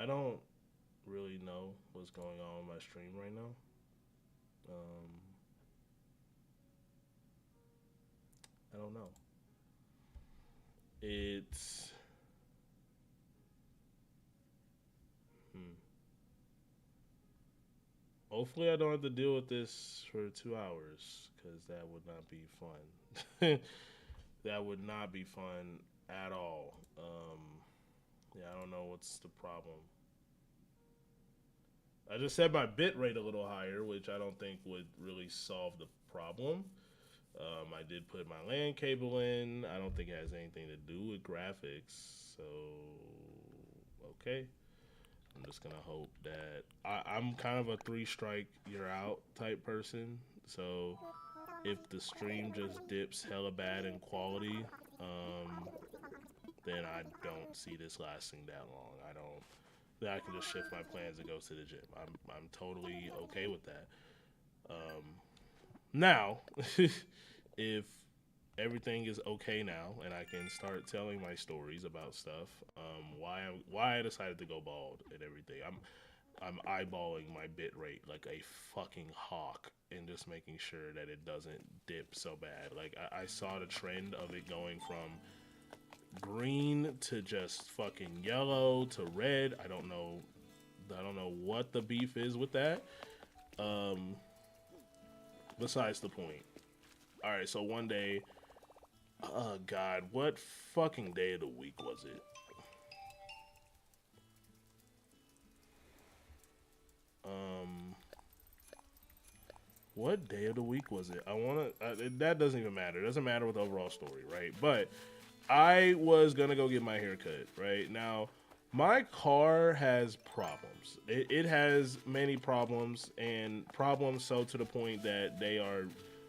I don't really know what's going on with my stream right now. Um, I don't know. It's hmm. Hopefully I don't have to deal with this for 2 hours because that would not be fun. That would not be fun at all. Yeah, I don't know what's the problem. I just set my bit rate a little higher, which I don't think would really solve the problem. I did put my LAN cable in. I don't think it has anything to do with graphics. So, okay. I'm just going to hope that I'm kind of a three strike, you're out type person. So, if the stream just dips hella bad in quality, um, then I don't see this lasting that long. I don't. Then I can just shift my plans and go to the gym. I'm totally okay with that. Um, Now, if everything is okay now and I can start telling my stories about stuff, why I decided to go bald and everything. I'm eyeballing my bit rate like a fucking hawk and just making sure that it doesn't dip so bad. Like I saw the trend of it going from green to just fucking yellow to red. I don't know what the beef is with that. Um, Besides the point. All right, so one day, oh God, what fucking day of the week was it? Um, what day of the week was it? That doesn't even matter. It doesn't matter with the overall story, right? But I was gonna go get my hair cut, right? Now, my car has problems. It has many problems, and problems so to the point that they are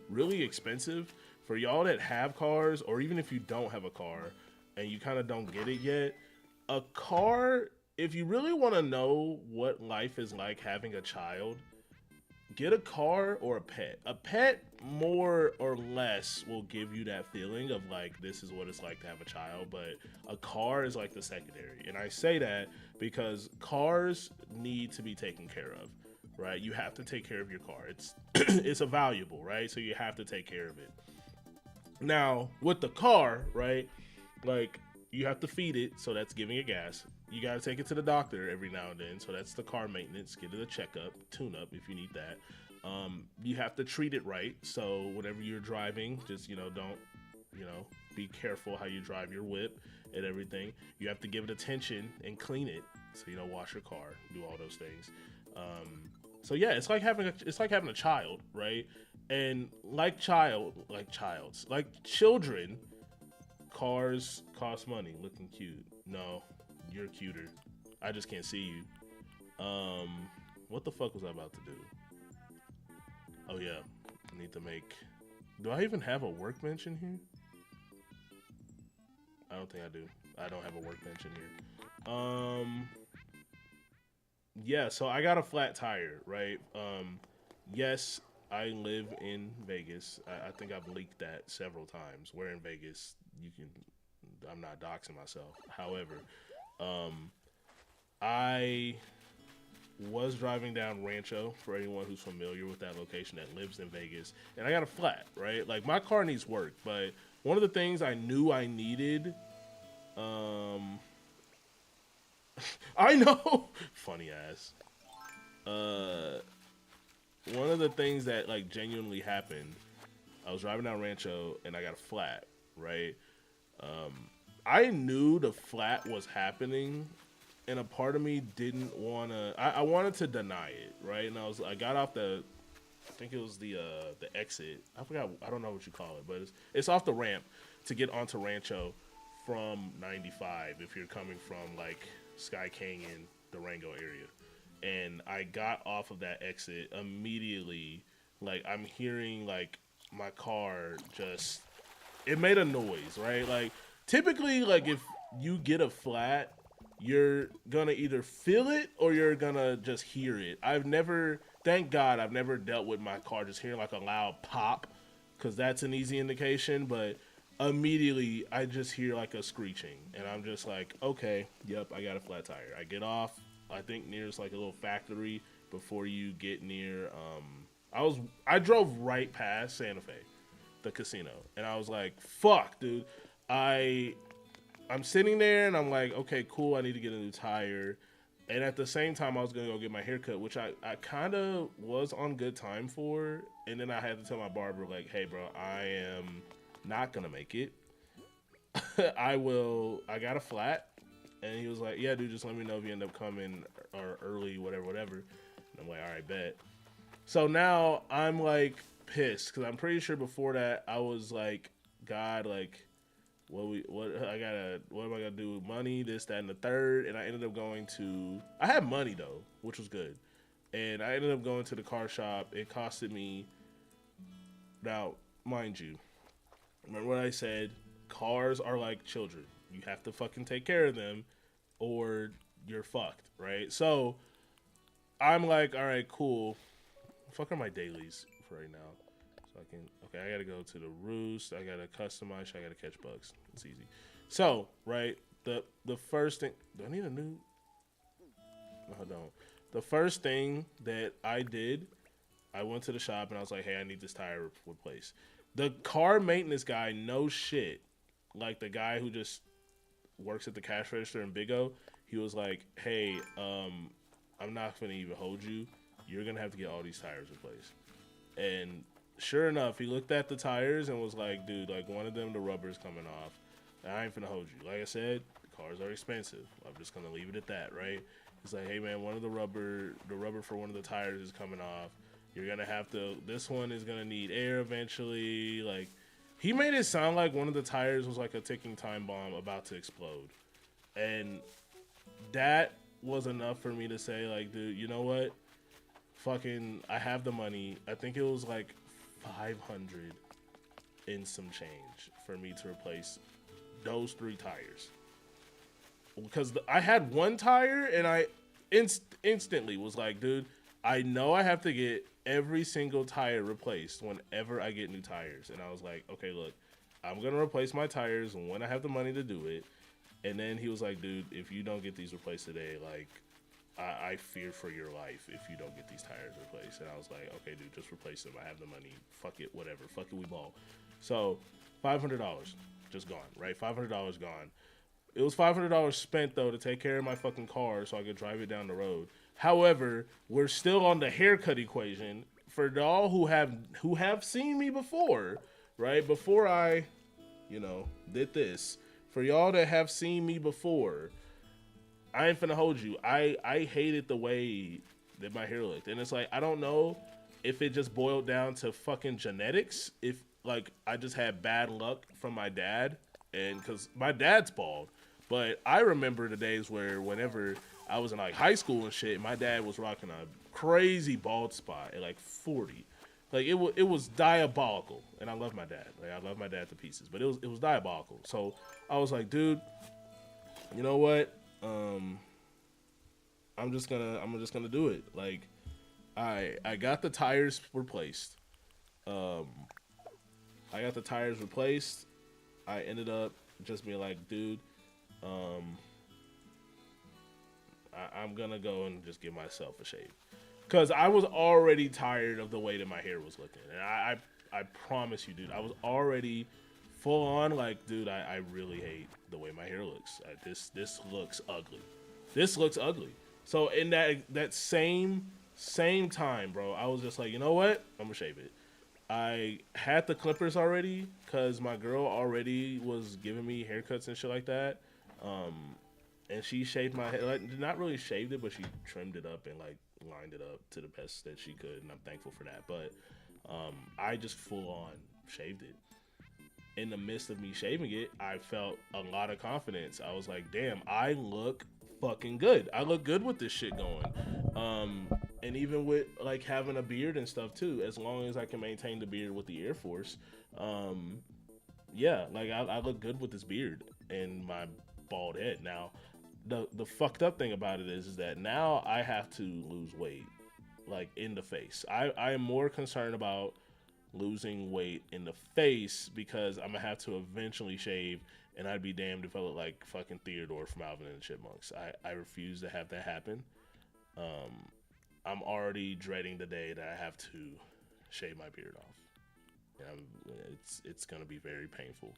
really expensive. For y'all that have cars, or even if you don't have a car and you kind of don't get it yet, a car, if you really want to know what life is like having a child, get a car or a pet. A pet, more or less, will give you that feeling of like, this is what it's like to have a child, but a car is like the secondary. And I say that because cars need to be taken care of, right? You have to take care of your car. It's it's a valuable, right? So you have to take care of it. Now, with the car, right? Like you have to feed it, so that's giving it gas. You got to take it to the doctor every now and then, so that's the car maintenance. Get it a checkup, tune up if you need that. You have to treat it right, so whenever you're driving, just don't be careful how you drive your whip and everything. You have to give it attention and clean it, so wash your car, do all those things. So yeah, it's like having a child, right? And like children, cars cost money. Looking cute. No, you're cuter. I just can't see you. What the fuck was I about to do? Oh yeah, I need to make. Do I even have a workbench in here? I don't think I do. I don't have a workbench in here. Yeah. So I got a flat tire, right? Yes, I live in Vegas. I think I've leaked that several times. Where in Vegas you can. I'm not doxing myself. However, um, I was driving down Rancho for anyone who's familiar with that location that lives in Vegas, and I got a flat, right? Like my car needs work, but one of the things I knew I needed, um, I know, funny ass. Uh, One of the things that like genuinely happened, I was driving down Rancho and I got a flat, right? Um, I knew the flat was happening, and a part of me didn't wanna. I wanted to deny it, right? And I got off I think it was the exit. I forgot. I don't know what you call it, but it's off the ramp to get onto Rancho from 95 if you're coming from like Sky Canyon, Durango area. And I got off of that exit immediately. Like I'm hearing like my car just it made a noise, right? Like typically like if you get a flat, you're gonna either feel it or you're gonna just hear it. Thank God, I've never dealt with my car just hearing like a loud pop, because that's an easy indication. But immediately, I just hear like a screeching, and I'm just like, okay, yep, I got a flat tire. I get off. I think near it's like a little factory before you get near. I drove right past Santa Fe, the casino, and I was like, "Fuck, dude." I'm sitting there and I'm like, "Okay, cool. I need to get a new tire." And at the same time, I was gonna go get my haircut, which I kind of was on good time for. And then I had to tell my barber like, "Hey, bro, I am not gonna make it. I got a flat." And he was like, "Yeah, dude, just let me know if you end up coming or early, whatever, whatever." And I'm like, "All right, bet." So now I'm like pissed because I'm pretty sure before that I was like, "God, like, what am I gonna do with money, this, that, and the third?" And I ended up going to, I had money though, which was good. And I ended up going to the car shop. It costed me, now, mind you, remember what I said? Cars are like children. You have to fucking take care of them or you're fucked, right? So I'm like, all right, cool. Fuck are my dailies for right now? So I can, okay, I gotta go to the roost. I gotta customize. I gotta catch bugs. It's easy. So, right, the first thing, do I need a new? No, I don't. The first thing that I did, I went to the shop and I was like, "Hey, I need this tire replaced." The car maintenance guy, no shit, like the guy who just works at the cash register in Big O, he was like, "Hey, I'm not gonna even hold you. You're gonna have to get all these tires replaced." And sure enough, he looked at the tires and was like, "Dude, like one of them, the rubber's coming off. I ain't finna hold you. Like I said, the cars are expensive. I'm just gonna leave it at that, right?" He's like, "Hey man, one of the rubber for one of the tires is coming off. You're gonna have to. This one is gonna need air eventually." Like, he made it sound like one of the tires was like a ticking time bomb about to explode, and that was enough for me to say, like, dude, you know what? Fucking, I have the money. I think it was like 500 and some change for me to replace those 3 tires. Because I had one tire and I instantly was like, dude, I know I have to get every single tire replaced whenever I get new tires. And I was like, okay, look, I'm going to replace my tires when I have the money to do it. And then he was like, dude, if you don't get these replaced today, like, I fear for your life if you don't get these tires replaced. And I was like, okay, dude, just replace them. I have the money. Fuck it, whatever. Fuck it, we ball. So, $500 just gone, right? $500 gone. It was $500 spent, though, to take care of my fucking car so I could drive it down the road. However, we're still on the haircut equation. For y'all who have seen me before, right? Before I, did this. For y'all that have seen me before, I ain't finna hold you. I hated the way that my hair looked. And it's like, I don't know if it just boiled down to fucking genetics. If, like, I just had bad luck from my dad. And because my dad's bald. But I remember the days where whenever I was in, like, high school and shit, my dad was rocking a crazy bald spot at, like, 40. Like, it was diabolical. And I love my dad. Like, I love my dad to pieces. But it was diabolical. So I was like, dude, you know what? I'm just gonna do it. Like, I got the tires replaced. I got the tires replaced. I ended up just being like, dude, I'm gonna go and just give myself a shave, because I was already tired of the way that my hair was looking, and I promise you, dude, I was already full on like, dude, I really hate the way my hair looks. This looks ugly. This looks ugly. So in that same time, bro, I was just like, you know what? I'm gonna shave it. I had the clippers already because my girl already was giving me haircuts and shit like that. And she shaved my head, like, not really shaved it, but she trimmed it up and like lined it up to the best that she could, and I'm thankful for that. But I just full on shaved it. In the midst of me shaving it, I felt a lot of confidence. I was like, damn, I look fucking good. I look good with this shit going. And even with like having a beard and stuff too, as long as I can maintain the beard with the Air Force, yeah, like I look good with this beard and my bald head. Now, the fucked up thing about it is that now I have to lose weight, like in the face. I am more concerned about losing weight in the face because I'm gonna have to eventually shave, and I'd be damned if I look like fucking Theodore from Alvin and the Chipmunks. I refuse to have that happen. I'm already dreading the day that I have to shave my beard off. It's gonna be very painful.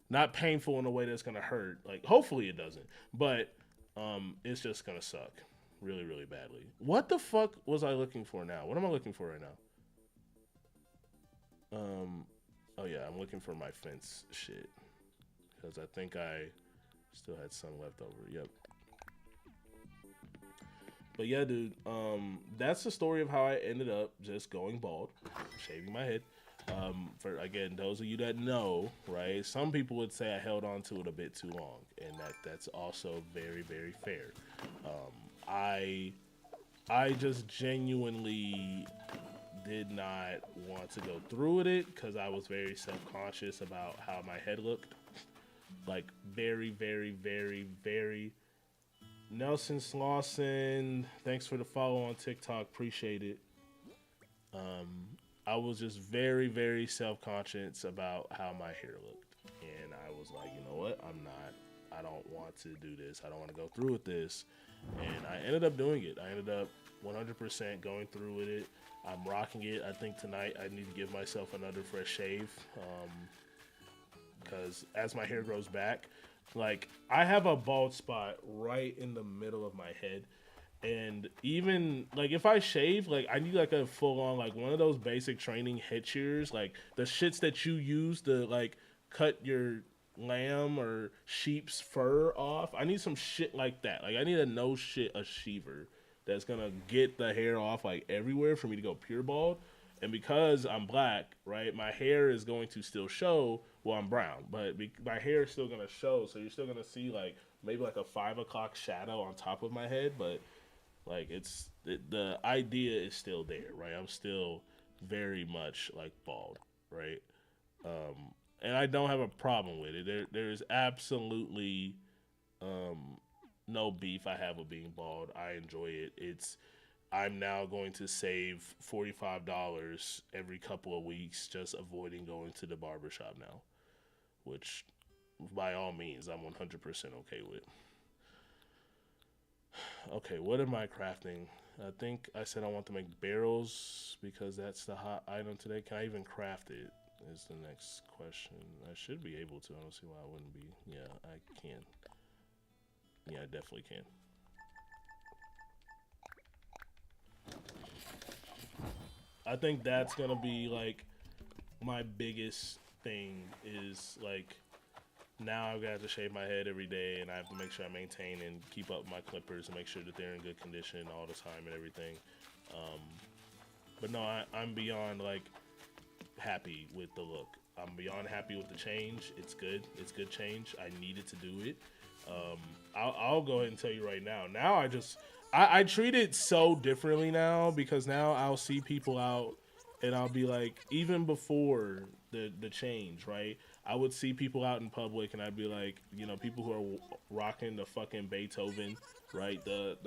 Not painful in a way that's gonna hurt. Like hopefully it doesn't, but it's just gonna suck really really badly. What the fuck was I looking for now? What am I looking for right now? Oh yeah, I'm looking for my fence shit because I think I still had some left over. Yep. But yeah, dude, that's the story of how I ended up just going bald, shaving my head. For again, those of you that know, right? Some people would say I held on to it a bit too long, and that's also very, very fair. I just genuinely did not want to go through with it because I was very self-conscious about how my head looked. Like very, very, very, very. Nelson Slauson, thanks for the follow on TikTok. Appreciate it. I was just very, very self-conscious about how my hair looked. And I was like, you know what? I don't want to do this. I don't want to go through with this. And I ended up doing it. I ended up 100% going through with it. I'm rocking it. I think tonight I need to give myself another fresh shave. Because as my hair grows back, like I have a bald spot right in the middle of my head. And even like if I shave, like I need like a full on like one of those basic training head shears, like the shits that you use to like cut your lamb or sheep's fur off. I need some shit like that. Like I need a no shit a sheaver that's gonna get the hair off like everywhere for me to go pure bald. And because I'm black, right, my hair is going to still show. Well, I'm brown, but my hair is still gonna show. So you're still gonna see like maybe like a 5 o'clock shadow on top of my head, but like the idea is still there, right? I'm still very much like bald, right? And I don't have a problem with it. There's absolutely no beef I have with being bald. I enjoy it. I'm now going to save $45 every couple of weeks just avoiding going to the barbershop now, which by all means I'm 100% okay with. Okay, what am I crafting? I think I said I want to make barrels because that's the hot item today. Can I even craft it? Is the next question. I should be able to. I don't see why I wouldn't be. Yeah, I can. Yeah, I definitely can. I think that's gonna be like my biggest thing is like now I've got to shave my head every day and I have to make sure I maintain and keep up my clippers and make sure that they're in good condition all the time and everything. But no, I'm beyond like happy with the look. I'm beyond happy with the change. It's good. It's good change. I needed to do it. I'll go ahead and tell you right now. Now I treat it so differently now because now I'll see people out and I'll be like, even before the change, right? I would see people out in public and I'd be like, you know, people who are rocking the fucking Beethoven, right? The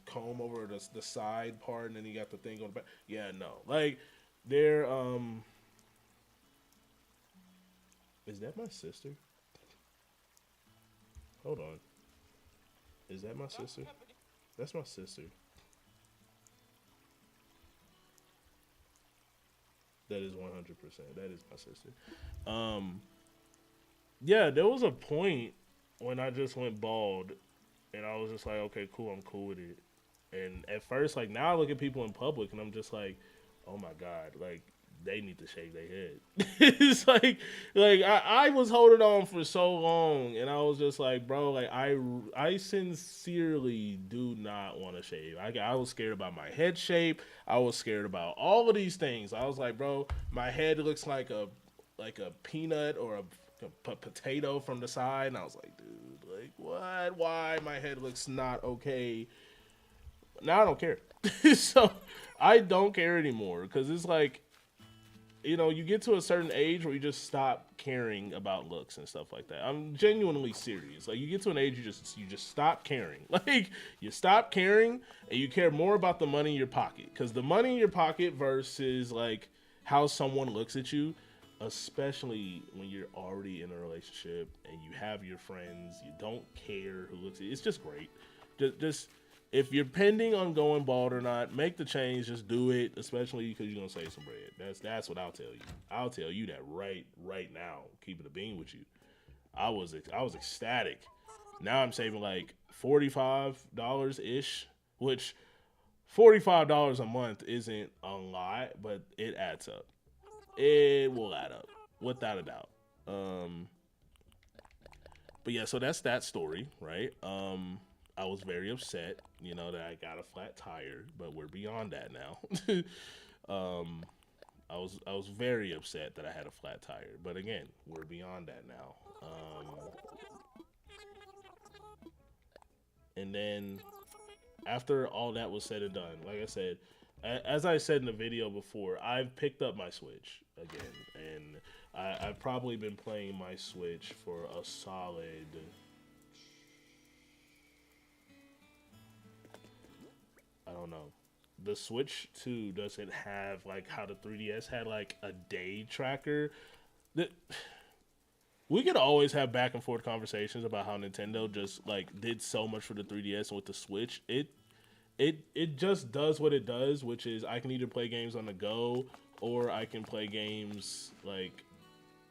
comb over the side part and then you got the thing on the back. Yeah, no. Like, they're, is that my sister? Hold on. Is that my sister? That's my sister. That is 100%. That is my sister. Yeah, there was a point when I just went bald, and I was just like, okay, cool, I'm cool with it. And at first, like now, I look at people in public, and I'm just like, oh my god, like they need to shave their head. It's like I was holding on for so long, and I was just like, bro, like I sincerely do not want to shave. I was scared about my head shape. I was scared about all of these things. I was like, bro, my head looks like a peanut or a potato from the side, and I was like, dude, like what? Why my head looks not okay? Now I don't care. So I don't care anymore because it's like, you know, you get to a certain age where you just stop caring about looks and stuff like that. I'm genuinely serious. Like you get to an age you just stop caring. Like you stop caring and you care more about the money in your pocket. Because the money in your pocket versus like how someone looks at you, especially when you're already in a relationship and you have your friends, you don't care who looks at you. It's just great. Just if you're pending on going bald or not, make the change. Just do it, especially because you're gonna save some bread. That's what I'll tell you. I'll tell you that right now. Keeping the bean with you. I was ecstatic. Now I'm saving like $45 ish, which $45 a month isn't a lot, but it adds up. It will add up without a doubt. Um, but yeah, so that's that story, right? I was very upset, that I got a flat tire, but we're beyond that now. um, I was very upset that I had a flat tire, but again, we're beyond that now. And then after all that was said and done, like I said, as I said in the video before, I've picked up my Switch again, and I've probably been playing my Switch for a solid. I don't know. The Switch 2 doesn't have like how the 3DS had like a day tracker. The, we could always have back and forth conversations about how Nintendo just like did so much for the 3DS, and with the Switch, it just does what it does, which is I can either play games on the go or I can either play games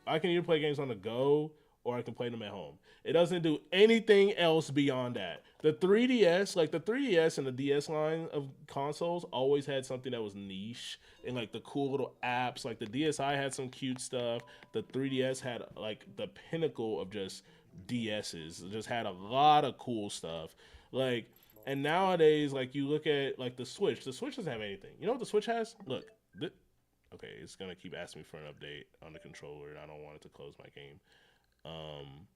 on the go or I can play them at home. It doesn't do anything else beyond that. The 3DS, like the 3DS and the DS line of consoles, always had something that was niche and like the cool little apps. Like the DSi had some cute stuff. The 3DS had like the pinnacle of just DSs. It just had a lot of cool stuff. Like, and nowadays, like you look at like the Switch. The Switch doesn't have anything. You know what the Switch has? Look, okay, it's gonna keep asking me for an update on the controller, and I don't want it to close my game. Um,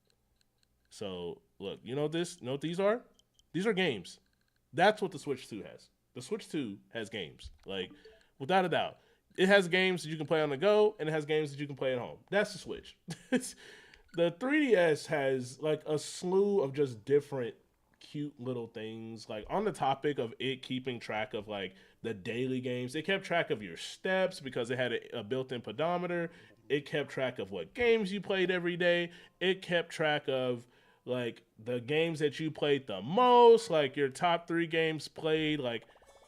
so look, you know what these are? These are games. That's what the Switch 2 has. The Switch 2 has games. Like, without a doubt. It has games that you can play on the go, and it has games that you can play at home. That's the Switch. The 3DS has like a slew of just different cute little things. Like on the topic of it keeping track of like the daily games, it kept track of your steps because it had a built-in pedometer. It kept track of what games you played every day. It kept track of like the games that you played the most, like your top 3 games played, like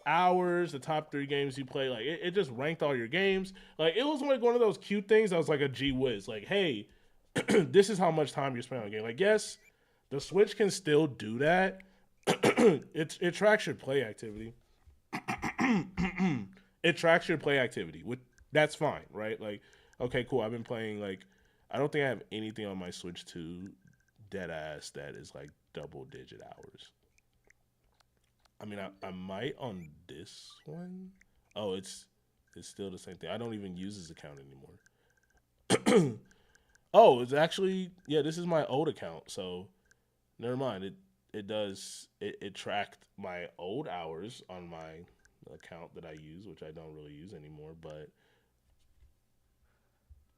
hours, the top 3 games you played. Like it just ranked all your games. Like it was like one of those cute things that was like a gee whiz. Like, hey, this is how much time you spend on a game. Like, yes, the Switch can still do that. It tracks your play activity. It tracks your play activity. That's fine, right? Like, okay, cool. I've been playing like I don't think I have anything on my Switch 2 dead ass that is like double digit hours. I mean, I might on this one. Oh, it's still the same thing. I don't even use this account anymore. Oh, it's actually yeah. This is my old account, so never mind. It tracked my old hours on my account that I use, which I don't really use anymore. But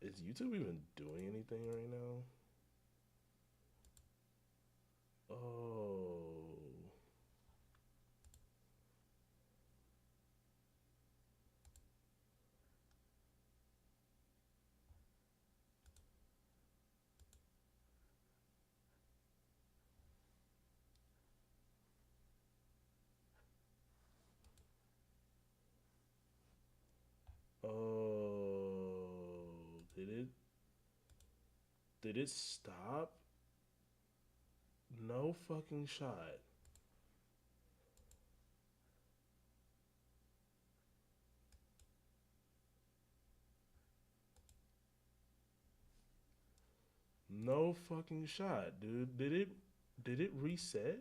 is YouTube even doing anything right now? Oh. Oh. Did it stop? No fucking shot. No fucking shot, dude. Did it reset?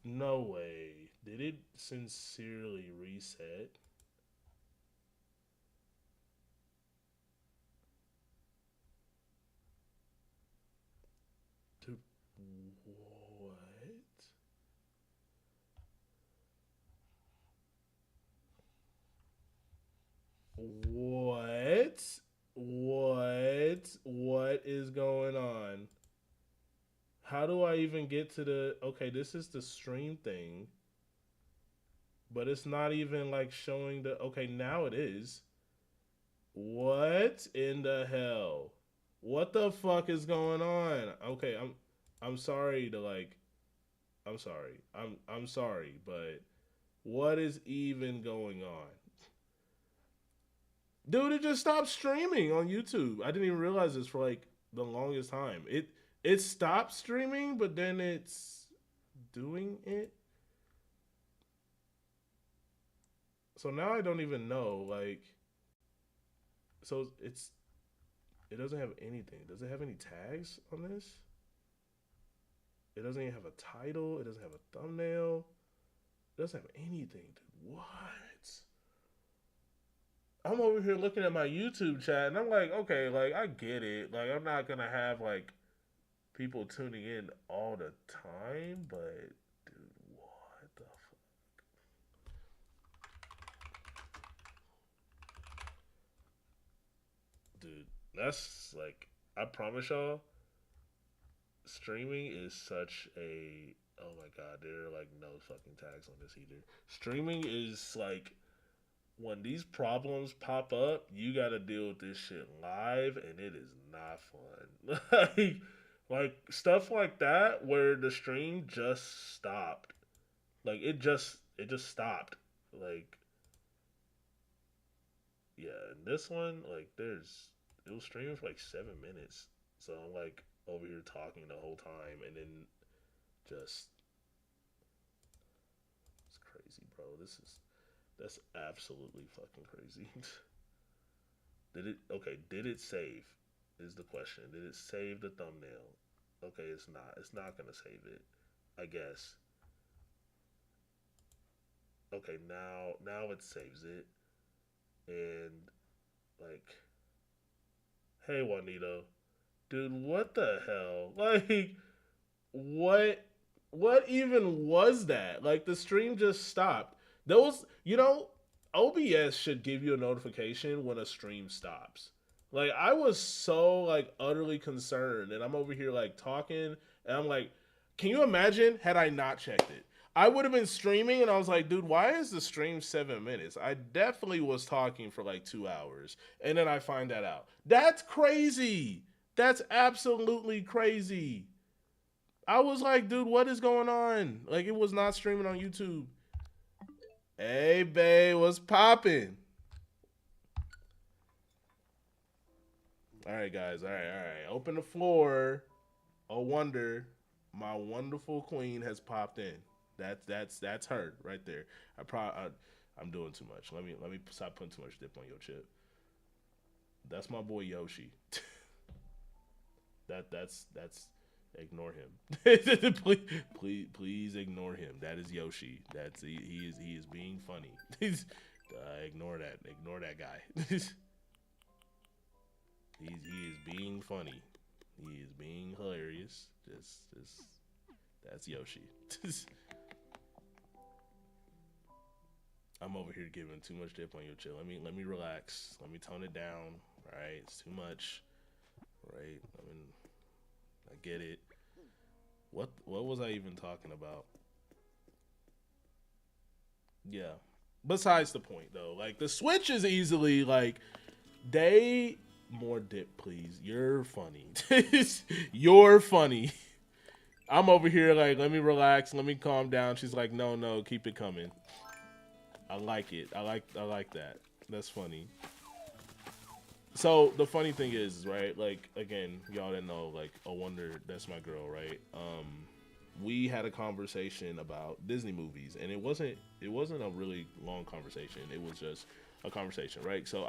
No way. Did it sincerely reset? To what? What? What is going on? How do I even get to the okay, this is the stream thing, but it's not even like showing the okay, now it is. What in the hell? What the fuck is going on? Okay, I'm I'm sorry to like. I'm sorry. I'm sorry, but what is even going on? Dude, it just stopped streaming on YouTube. I didn't even realize this for like the longest time. It stopped streaming, but then it's doing it. So now I don't even know. Like, so it doesn't have anything. Does it have any tags on this? It doesn't even have a title. It doesn't have a thumbnail. It doesn't have anything, dude. What? I'm over here looking at my YouTube chat and I'm like, okay, like I get it. Like I'm not gonna have like people tuning in all the time, but dude, what the dude? That's like I promise y'all, streaming is such a oh my god, there are like no fucking tags on this either. Streaming is like when these problems pop up, you got to deal with this shit live, and it is not fun. like stuff like that where the stream just stopped. Like it just stopped. Like yeah, and this one like it was streaming for like 7 minutes, so I'm like over here talking the whole time, and then just it's crazy, bro. That's absolutely fucking crazy. Did it okay, did it save? Is the question. Did it save the thumbnail? Okay, it's not. It's not gonna save it. I guess. Okay, now it saves it. And like, hey Juanito. Dude, what the hell? Like what what even was that? Like the stream just stopped. Those OBS should give you a notification when a stream stops. Like I was so like utterly concerned and I'm over here like talking and I'm like, can you imagine had I not checked it? I would have been streaming and I was like, dude, why is the stream 7 minutes? I definitely was talking for like 2 hours. And then I find that out. That's crazy. That's absolutely crazy. I was like, dude, what is going on? Like, it was not streaming on YouTube. Hey, babe, what's popping? All right, guys. All right, all right. Open the floor. Oh, wonder, my wonderful queen has popped in. That's her right there. I'm doing too much. Let me stop putting too much dip on your chip. That's my boy Yoshi. That's ignore him. Please ignore him. That is Yoshi. He is being funny. Ignore that guy. He is being funny. He is being hilarious. Just that's Yoshi. I'm over here giving too much dip on your chill. Let me relax. Let me tone it down. All right, it's too much. Right? I get it. What was I even talking about? Yeah. Besides the point though, like the Switch is easily like they more dip, please. You're funny. You're funny. I'm over here like, let me relax, let me calm down. She's like, no, keep it coming. I like it. I like that. That's funny. So the funny thing is, right? Like again, y'all didn't know. Like, oh wonder that's my girl, right? We had a conversation about Disney movies, and it wasn't a really long conversation. It was just a conversation, right? So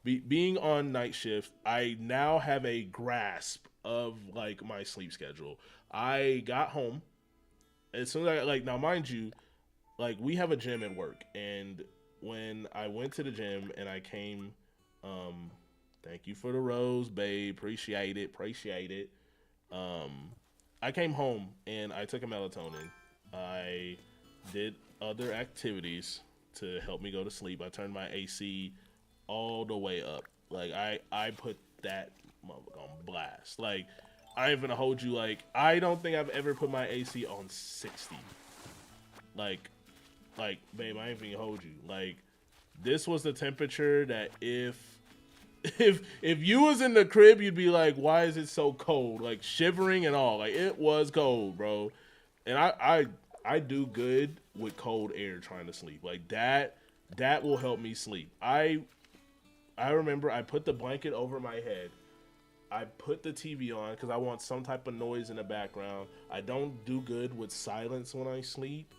being on night shift, I now have a grasp of like my sleep schedule. I got home as soon as I like now, mind you, like we have a gym at work, and when I went to the gym and I came, um, thank you for the rose, babe. Appreciate it. Um, I came home and I took a melatonin. I did other activities to help me go to sleep. I turned my AC all the way up. Like I put that motherfucker on blast. Like I ain't gonna hold you. Like I don't think I've ever put my AC on 60. Like babe, I ain't gonna hold you. Like this was the temperature that if If you was in the crib, you'd be like, why is it so cold? Like shivering and all. Like it was cold, bro. And I do good with cold air trying to sleep. Like that will help me sleep. I remember I put the blanket over my head. I put the TV on because I want some type of noise in the background. I don't do good with silence when I sleep.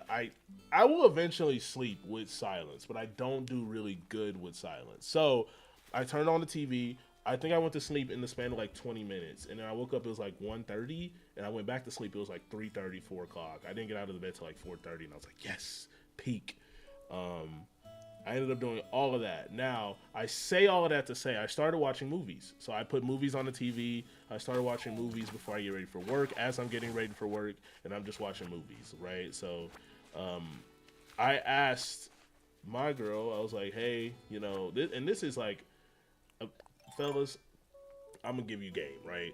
I I will eventually sleep with silence, but I don't do really good with silence. So I turned on the TV. I think I went to sleep in the span of like 20 minutes, and then I woke up. It was like 1:30, and I went back to sleep. It was like 3:30, 4 o'clock. I didn't get out of the bed till like 4:30, and I was like, yes, peak. Um, I ended up doing all of that. Now, I say all of that to say I started watching movies. So I put movies on the TV. I started watching movies before I get ready for work, as I'm getting ready for work, and I'm just watching movies, right? So um, I asked my girl, I was like, hey, and this is like, uh, fellas, I'm going to give you game, right?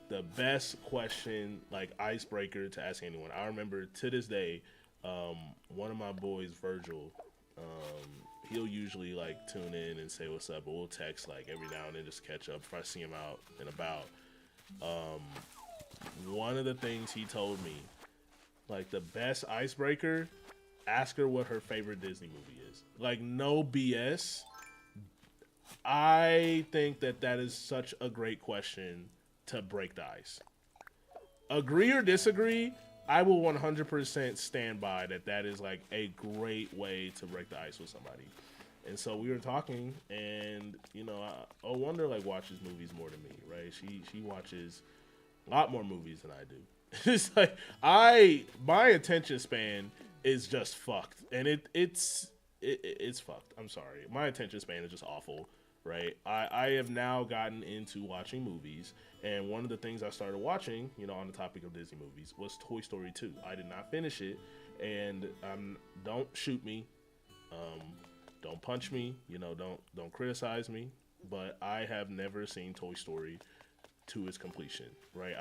The best question, like icebreaker to ask anyone. I remember to this day, one of my boys, Virgil, he'll usually like tune in and say what's up, but we'll text like every now and then just catch up if I see him out and about. Um, One of the things he told me, like the best icebreaker, ask her what her favorite Disney movie is. Like no BS. I think that is such a great question to break the ice. Agree or disagree, I will 100% stand by that is like a great way to break the ice with somebody. And so we were talking, and I Wonder like watches movies more than me, right? She watches a lot more movies than I do. It's like my attention span is just fucked, and it's fucked. I'm sorry, my attention span is just awful. Right, I have now gotten into watching movies, and one of the things I started watching, on the topic of Disney movies, was Toy Story 2. I did not finish it, and don't shoot me, um, don't punch me, don't criticize me, but I have never seen Toy Story to its completion. Right,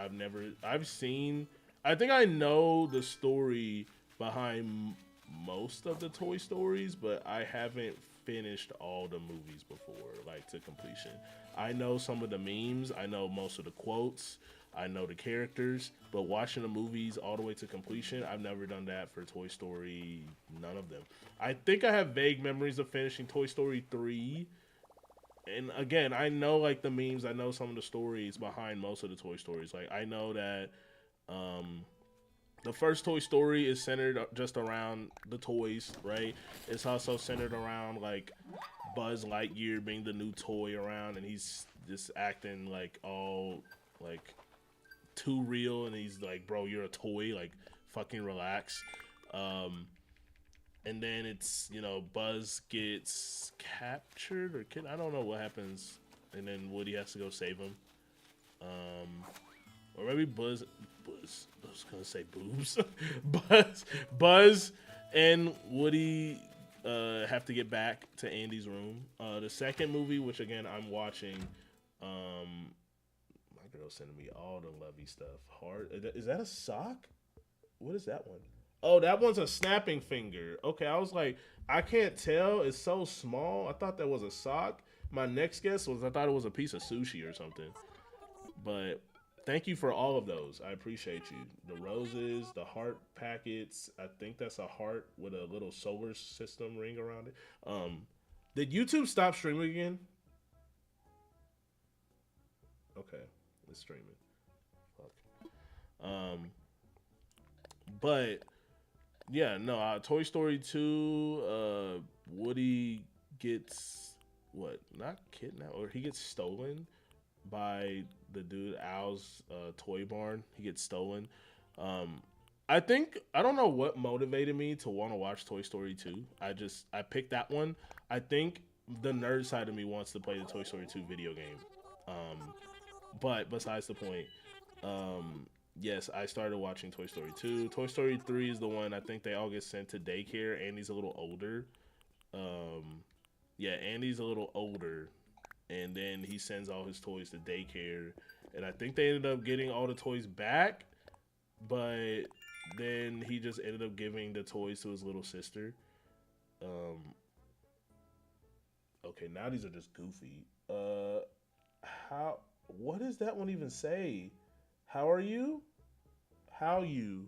I've seen, I think I know the story behind most of the Toy Stories, but I haven't finished all the movies before, like to completion. I know some of the memes, I know most of the quotes, I know the characters, but watching the movies all the way to completion, I've never done that for Toy Story, none of them. I think I have vague memories of finishing Toy Story 3. And again, I know like the memes, I know some of the stories behind most of the Toy Stories. Like I know that um the first Toy Story is centered just around the toys, right? It's also centered around like Buzz Lightyear being the new toy around, and he's just acting like all like too real, and he's like, "Bro, you're a toy. Like, fucking relax." Um, and then it's Buzz gets captured or I don't know what happens, and then Woody has to go save him. Um, or maybe Buzz. I was gonna say boobs. Buzz, and Woody have to get back to Andy's room. The second movie, which again I'm watching, my girl's sending me all the lovey stuff. Heart, is that a sock? What is that one? Oh, that one's a snapping finger. Okay, I was like, I can't tell. It's so small. I thought that was a sock. My next guess was I thought it was a piece of sushi or something. But thank you for all of those. I appreciate you. The roses, the heart packets. I think that's a heart with a little solar system ring around it. Did YouTube stop streaming again? Okay, it's streaming. Fuck. But yeah, no. Toy Story 2. Woody gets what? Not kidnapped, or he gets stolen by the dude Al's toy barn. He gets stolen. Um, I think I don't know what motivated me to want to watch Toy Story 2. I picked that one. I think the nerd side of me wants to play the Toy Story 2 video game. Um, but besides the point, yes, I started watching Toy Story 2. Toy Story 3 is the one I think they all get sent to daycare. Andy's a little older. Um, yeah, Andy's a little older, and then he sends all his toys to daycare, and I think they ended up getting all the toys back, but then he just ended up giving the toys to his little sister. Um, Okay, now these are just goofy. How? What does that one even say? How are you? How you?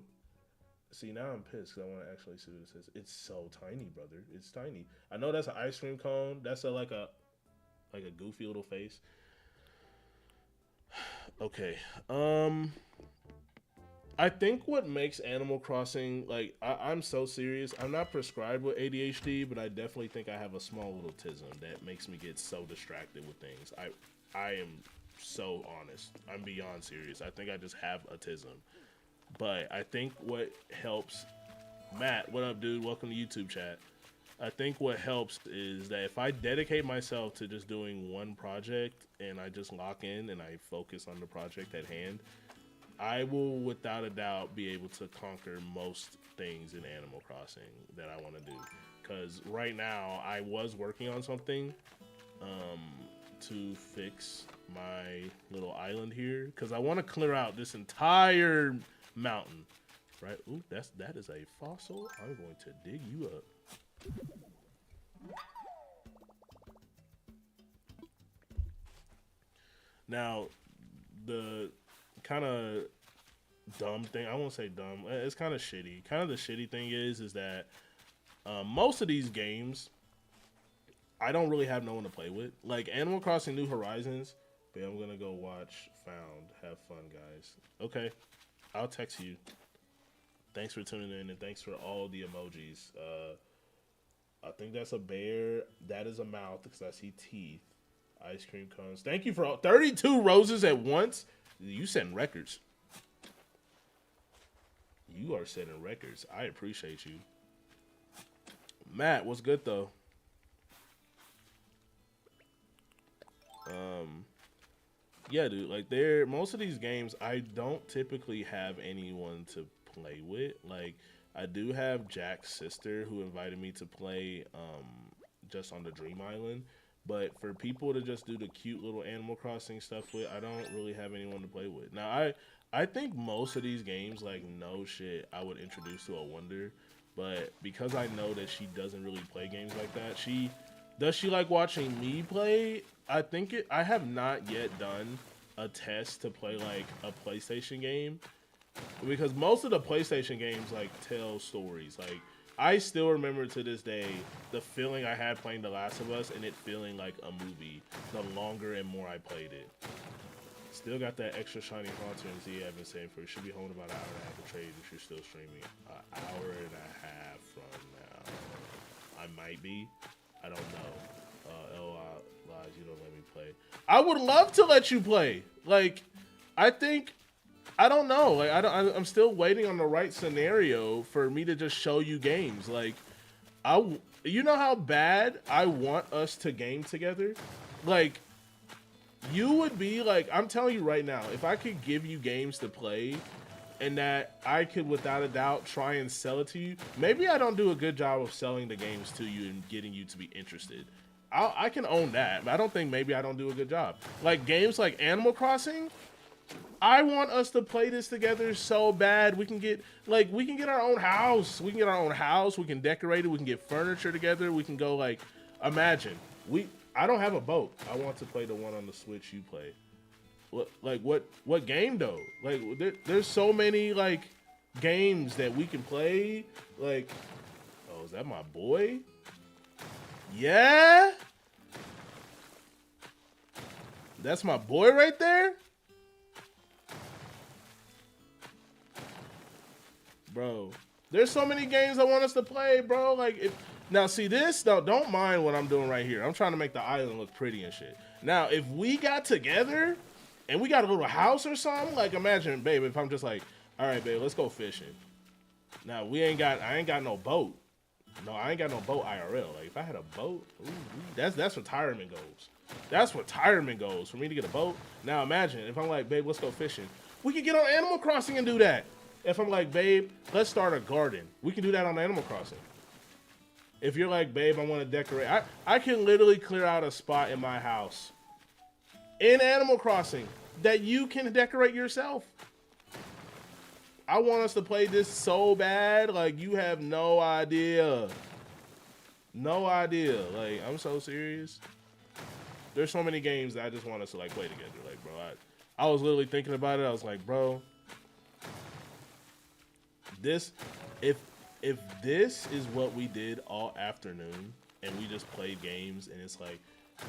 See, now I'm pissed because I want to actually see what it says. It's so tiny, brother. It's tiny. I know that's an ice cream cone. That's like a goofy little face. Okay. I think what makes Animal Crossing like I'm so serious. I'm not prescribed with ADHD, but I definitely think I have a small little tism that makes me get so distracted with things. I am so honest. I'm beyond serious. I think I just have a tism. But I think what helps, Matt, what up, dude? Welcome to YouTube chat. I think what helps is that if I dedicate myself to just doing one project and I just lock in and I focus on the project at hand, I will without a doubt be able to conquer most things in Animal Crossing that I want to do. Because right now I was working on something to fix my little island here because I want to clear out this entire mountain. Right? Ooh, that is a fossil. I'm going to dig you up. Now, the kind of dumb thing, I won't say dumb, it's kind of shitty. Kind of the shitty thing is that most of these games, I don't really have no one to play with. Like Animal Crossing New Horizons, but I'm going to go watch Found. Have fun, guys. Okay, I'll text you. Thanks for tuning in and thanks for all the emojis. I think that's a bear. That is a mouth because I see teeth. Ice cream cones. Thank you for all 32 roses at once. You setting records. You are setting records. I appreciate you. Matt, what's good though? Yeah, dude. Like, most of these games, I don't typically have anyone to play with. Like, I do have Jack's sister who invited me to play just on the Dream Island. But for people to just do the cute little Animal Crossing stuff with, I don't really have anyone to play with. Now, I think most of these games, like, no shit, I would introduce to a Wonder. But because I know that she doesn't really play games like that, does she like watching me play? I have not yet done a test to play, like, a PlayStation game. Because most of the PlayStation games, like, tell stories. Like, I still remember to this day the feeling I had playing The Last of Us and it feeling like a movie the longer and more I played it. Still got that extra shiny haunter and Z I've been saying for it. Should be home about an hour and a half of trade if you're still streaming. An hour and a half from now. I might be. I don't know. Lies, you don't let me play. I would love to let you play. Like, I don't know. Like, I'm still waiting on the right scenario for me to just show you games. Like, you know how bad I want us to game together? Like, you would be like, I'm telling you right now, if I could give you games to play and that I could without a doubt try and sell it to you, maybe I don't do a good job of selling the games to you and getting you to be interested. I can own that, but I don't think maybe I don't do a good job. Like games like Animal Crossing, I want us to play this together so bad. We can get our own house. We can decorate it. We can get furniture together. We can go like, imagine I don't have a boat. I want to play the one on the Switch you play. What game though? Like there's so many like games that we can play. Like, oh, is that my boy? Yeah, that's my boy right there. Bro, there's so many games I want us to play, bro. Like, now see this, though, don't mind what I'm doing right here. I'm trying to make the island look pretty and shit. Now, if we got together and we got a little house or something, like imagine, babe, if I'm just like, all right, babe, let's go fishing. Now, I ain't got no boat. No, I ain't got no boat IRL. Like, if I had a boat, ooh, that's retirement goals. That's retirement goals for me to get a boat. Now, imagine if I'm like, babe, let's go fishing. We could get on Animal Crossing and do that. If I'm like, babe, let's start a garden. We can do that on Animal Crossing. If you're like, babe, I want to decorate. I can literally clear out a spot in my house in Animal Crossing that you can decorate yourself. I want us to play this so bad. Like, you have no idea. No idea. Like, I'm so serious. there's so many games that I just want us to like play together. Like, bro, I was literally thinking about it. I was like, bro, this if this is what we did all afternoon and we just played games and it's like,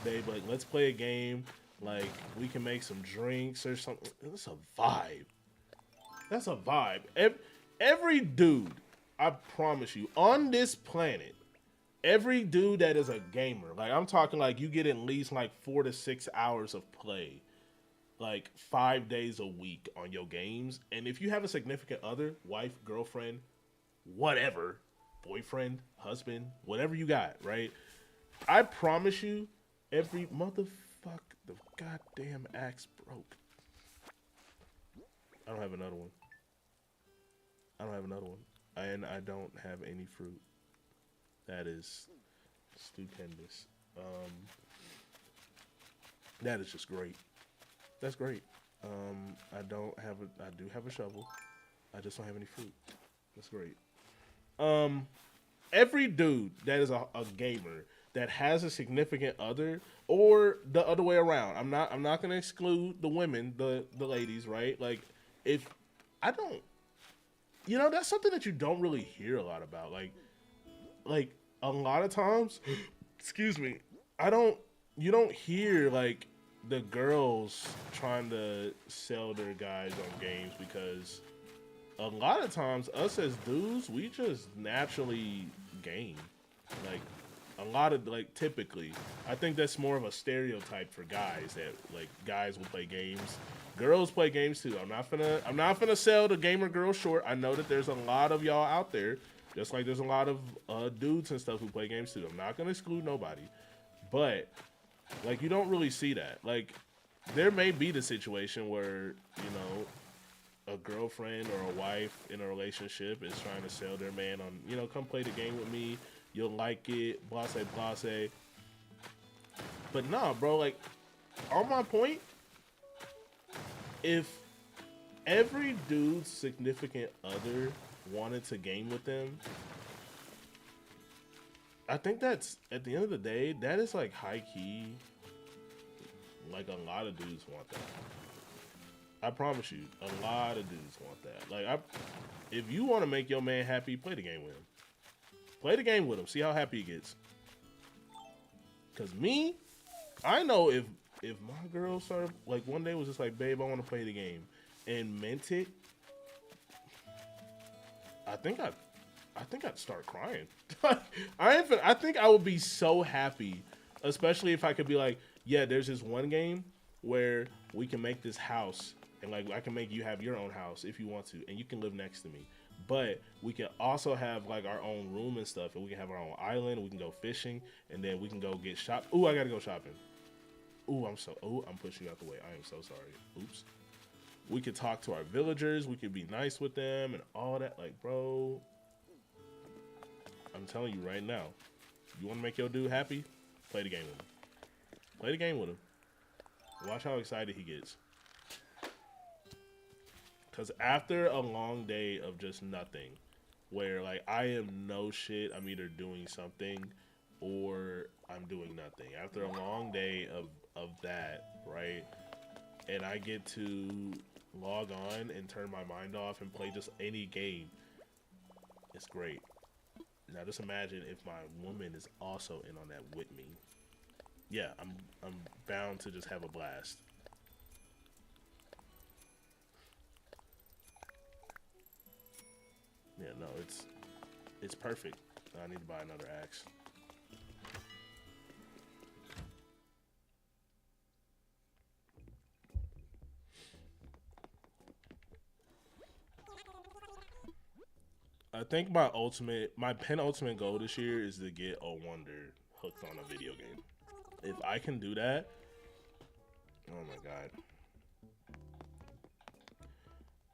babe, like let's play a game, like we can make some drinks or something. It's a vibe. That's a vibe. Every dude, I promise you, on this planet, every dude that is a gamer, like I'm talking like you get at least like 4 to 6 hours of play, like 5 days a week on your games. And if you have a significant other, wife, girlfriend, whatever, boyfriend, husband, whatever you got, right? I promise you, every motherfucker, the goddamn axe broke. I don't have another one. And I don't have any fruit. That is stupendous. That is just great. That's great. I do have a shovel. I just don't have any fruit. That's great. Every dude that is a gamer that has a significant other, or the other way around. I'm not gonna exclude the women, the ladies, right? Like, if I don't, that's something that you don't really hear a lot about. Like a lot of times, excuse me, you don't hear like the girls trying to sell their guys on games, because a lot of times us as dudes, we just naturally game. Like a lot of, like, typically, I think that's more of a stereotype for guys, that like guys will play games. Girls play games too. I'm not gonna sell the gamer girl short. I know that there's a lot of y'all out there, just like there's a lot of dudes and stuff who play games too. I'm not gonna exclude nobody, but like you don't really see that. Like there may be the situation where a girlfriend or a wife in a relationship is trying to sell their man on, come play the game with me. You'll like it, blase, blase. But nah, bro, like, on my point, if every dude's significant other wanted to game with them, I think that's, at the end of the day, that is like high key, like a lot of dudes want that. I promise you, a lot of dudes want that. Like, if you want to make your man happy, play the game with him. Play the game with him. See how happy he gets. Cause me, I know if my girl started, like, one day was just like, babe, I want to play the game, and meant it, I think I'd start crying. I think I would be so happy, especially if I could be like, yeah, there's this one game where we can make this house, and like I can make you have your own house if you want to, and you can live next to me. But we can also have like our own room and stuff, and we can have our own island. We can go fishing, and then we can go get shop. Ooh, I gotta go shopping. Ooh, I'm pushing you out the way. I am so sorry. Oops. We could talk to our villagers. We could be nice with them and all that. Like, bro, I'm telling you right now, you want to make your dude happy? Play the game with him. Play the game with him. Watch how excited he gets. Because after a long day of just nothing, where like I am no shit, I'm either doing something or I'm doing nothing. After a long day of that, right? And I get to log on and turn my mind off and play just any game. It's great. Now just imagine if my woman is also in on that with me. Yeah, I'm bound to just have a blast. Yeah, no, it's perfect. I need to buy another axe. I think my penultimate goal this year is to get a Wonder hooked on a video game. If I can do that, oh my god.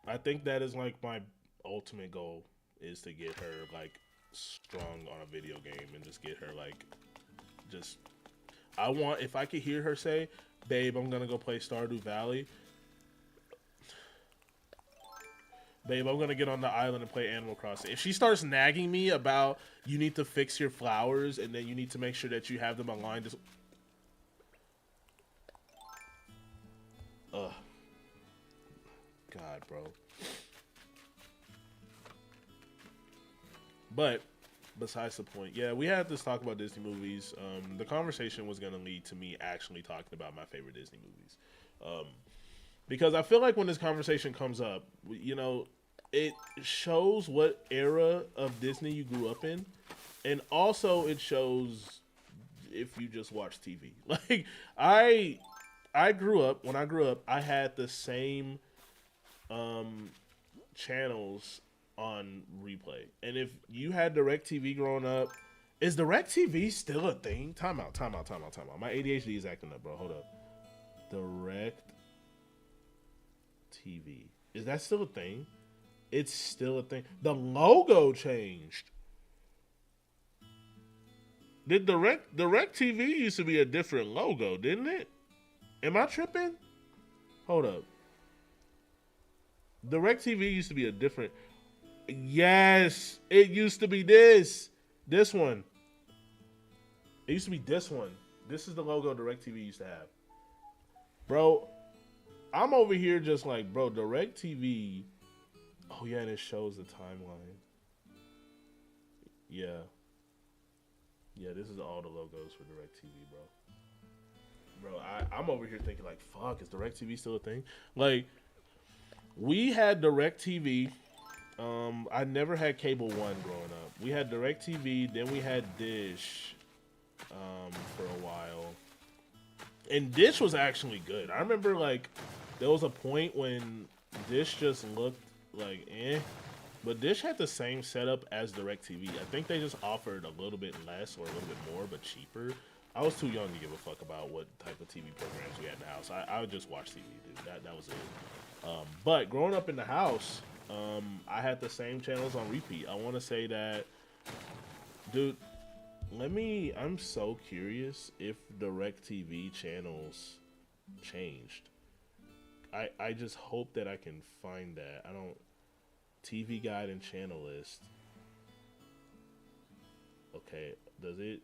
I think that is like my ultimate goal, is to get her like strong on a video game and just get her like just if I could hear her say, babe, I'm gonna go play Stardew Valley. Babe, I'm gonna get on the island and play Animal Crossing. If she starts nagging me about you need to fix your flowers and then you need to make sure that you have them aligned, God, bro. But besides the point, yeah, we had this talk about Disney movies. The conversation was going to lead to me actually talking about my favorite Disney movies. Because I feel like when this conversation comes up, you know, it shows what era of Disney you grew up in. And also it shows if you just watch TV. Like, I grew up, when I grew up, I had the same channels on replay. And if you had DirecTV growing up, is DirecTV still a thing? Time out. My ADHD is acting up, bro. Hold up. DirecTV. Is that still a thing? It's still a thing. The logo changed. Did DirecTV used to be a different logo, didn't it? Am I tripping? Hold up. DirecTV used to be a different... Yes, it used to be this. This one. It used to be this one. This is the logo DirecTV used to have. Bro, I'm over here just like, bro, DirecTV... Oh, yeah, and it shows the timeline. Yeah. Yeah, this is all the logos for DirecTV, bro. Bro, I'm over here thinking, like, fuck, is DirecTV still a thing? Like, we had DirecTV. I never had Cable One growing up. We had DirecTV, then we had Dish for a while. And Dish was actually good. I remember, like, there was a point when Dish just looked like, but Dish had the same setup as DirecTV. I think they just offered a little bit less or a little bit more, but cheaper. I was too young to give a fuck about what type of TV programs we had in the house. I would just watch TV, dude. That was it. But growing up in the house, I had the same channels on repeat. I want to say that, dude, I'm so curious if DirecTV channels changed. I just hope that I can find that. TV guide and channel list. Okay, does it?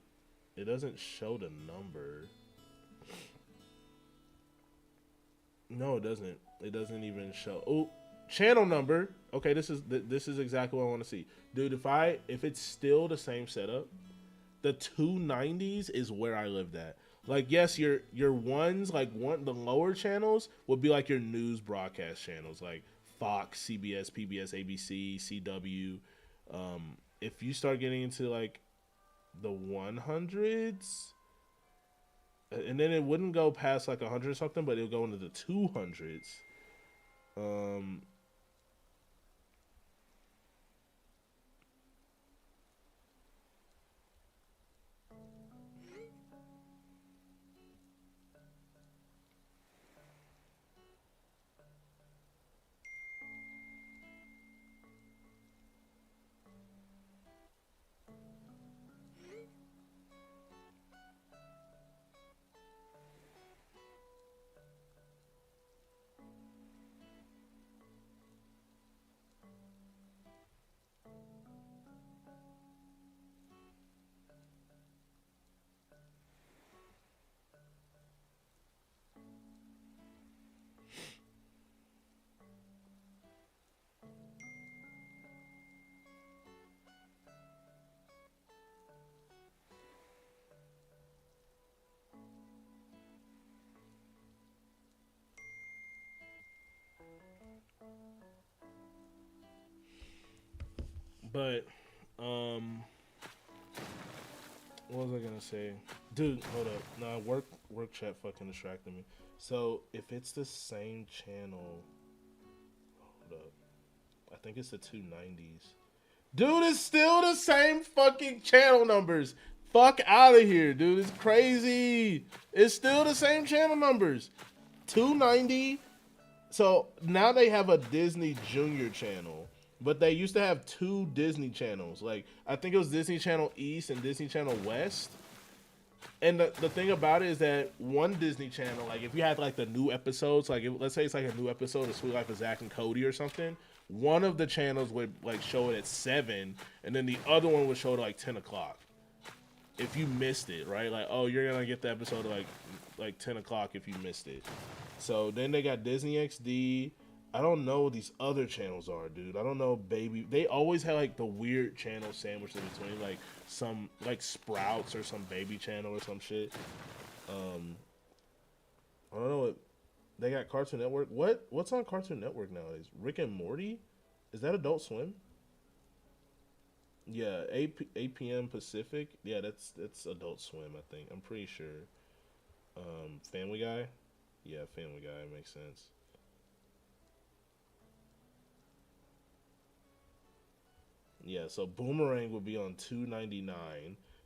It doesn't show the number. No, it doesn't. It doesn't even show. Oh, channel number. Okay, this is exactly what I want to see, dude. If it's still the same setup, the 290s is where I lived at. Like, yes, your ones, like the lower channels would be like your news broadcast channels, like Fox, CBS, PBS, ABC, CW. If you start getting into like the 100s, and then it wouldn't go past like 100 or something, but it'll go into the 200s. But, what was I gonna say? Dude, hold up. Nah, work chat fucking distracted me. So, if it's the same channel, hold up. I think it's the 290s. Dude, it's still the same fucking channel numbers. Fuck out of here, dude. It's crazy. It's still the same channel numbers. 290. So, now they have a Disney Junior channel. But they used to have two Disney channels. Like, I think it was Disney Channel East and Disney Channel West. And the thing about it is that one Disney Channel, like, if you had, like, the new episodes, like, let's say it's, like, a new episode of Sweet Life of Zach and Cody or something, one of the channels would, like, show it at 7, and then the other one would show it at, like, 10 o'clock. If you missed it, right? Like, oh, you're going to get the episode at, like 10 o'clock if you missed it. So, then they got Disney XD. I don't know what these other channels are, dude. I don't know, baby. They always have like the weird channel sandwiched in between, like some like Sprouts or some baby channel or some shit. Um, I don't know what they got. Cartoon Network. What's on Cartoon Network nowadays? Rick and Morty. Is that Adult Swim? Yeah, 8 p.m. Pacific. Yeah, that's Adult Swim. I think. I'm pretty sure. Family Guy. Yeah, Family Guy makes sense. Yeah, so Boomerang would be on 2.99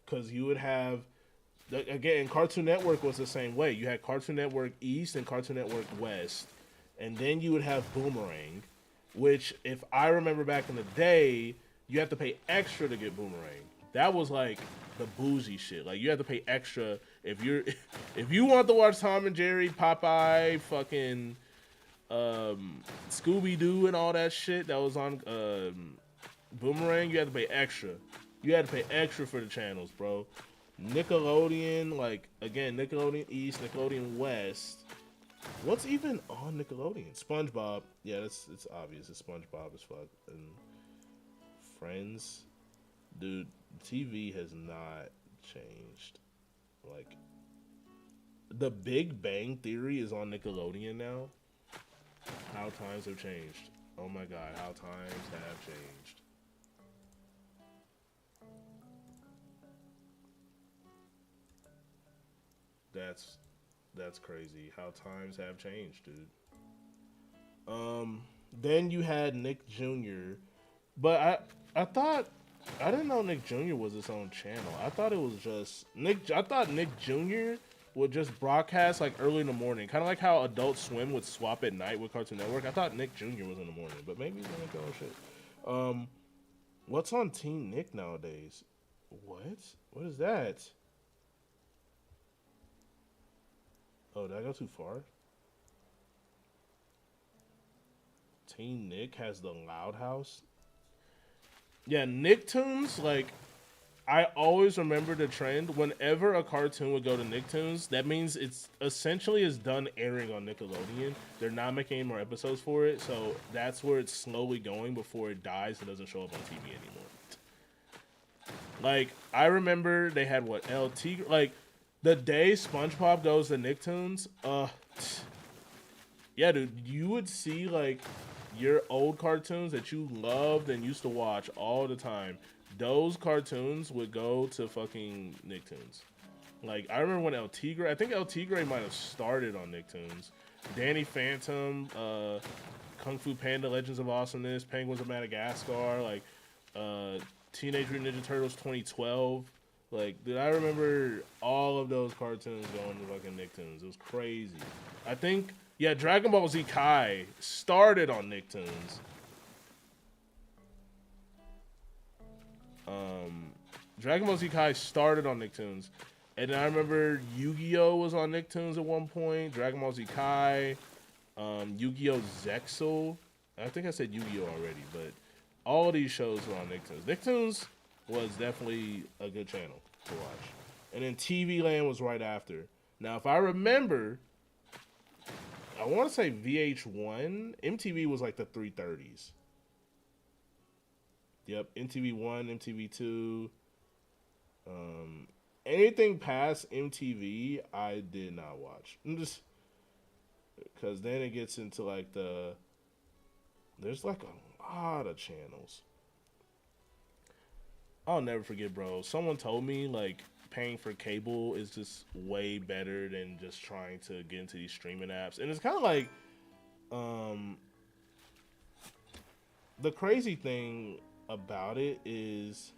because you would have again Cartoon Network was the same way. You had Cartoon Network East and Cartoon Network West, and then you would have Boomerang, which if I remember back in the day, you have to pay extra to get Boomerang. That was like the bougie shit. Like you have to pay extra if you're if you want to watch Tom and Jerry, Popeye, fucking Scooby Doo, and all that shit that was on Boomerang. You had to pay extra. You had to pay extra for the channels, bro. Nickelodeon, like again, Nickelodeon East, Nickelodeon West. What's even on Nickelodeon? SpongeBob. Yeah, it's obvious. It's SpongeBob as fuck. And Friends, dude. TV has not changed. Like the Big Bang Theory is on Nickelodeon now. How times have changed. Oh my god, how times have changed. That's that's crazy. How times have changed, dude. Then you had Nick Jr. But I thought I didn't know Nick Jr. was his own channel. I thought it was just Nick. I thought Nick Jr. would just broadcast like early in the morning, kind of like how Adult Swim would swap at night with Cartoon Network. I thought Nick Jr. was in the morning, but maybe he's gonna go shit. Um, what's on Teen Nick nowadays? What? What is that? Oh, did I go too far? Teen Nick has the Loud House. Yeah, Nicktoons, like I always remember the trend. Whenever a cartoon would go to Nicktoons, that means it's essentially is done airing on Nickelodeon. They're not making any more episodes for it, so that's where it's slowly going before it dies and doesn't show up on TV anymore. Like I remember they had what LT like the day SpongeBob goes to Nicktoons. Yeah, dude, you would see like your old cartoons that you loved and used to watch all the time. Those cartoons would go to fucking Nicktoons. Like I remember when El Tigre, I think El Tigre might have started on Nicktoons. Danny Phantom, Kung Fu Panda, Legends of Awesomeness, Penguins of Madagascar, like Teenage Mutant Ninja Turtles 2012. Like, dude, I remember all of those cartoons going to fucking Nicktoons. It was crazy. I think, yeah, Dragon Ball Z Kai started on Nicktoons. Dragon Ball Z Kai started on Nicktoons. And then I remember Yu-Gi-Oh! Was on Nicktoons at one point. Dragon Ball Z Kai. Yu-Gi-Oh! Zexal. I think I said Yu-Gi-Oh! Already, but all of these shows were on Nicktoons. Nicktoons was definitely a good channel to watch. And then TV Land was right after. Now, if I remember, I want to say VH1. MTV was like the 330s. Yep, MTV1, MTV2. Anything past MTV, I did not watch. I'm just because then it gets into like there's like a lot of channels. I'll never forget, bro. Someone told me like paying for cable is just way better than just trying to get into these streaming apps, and it's kind of like the crazy thing about it is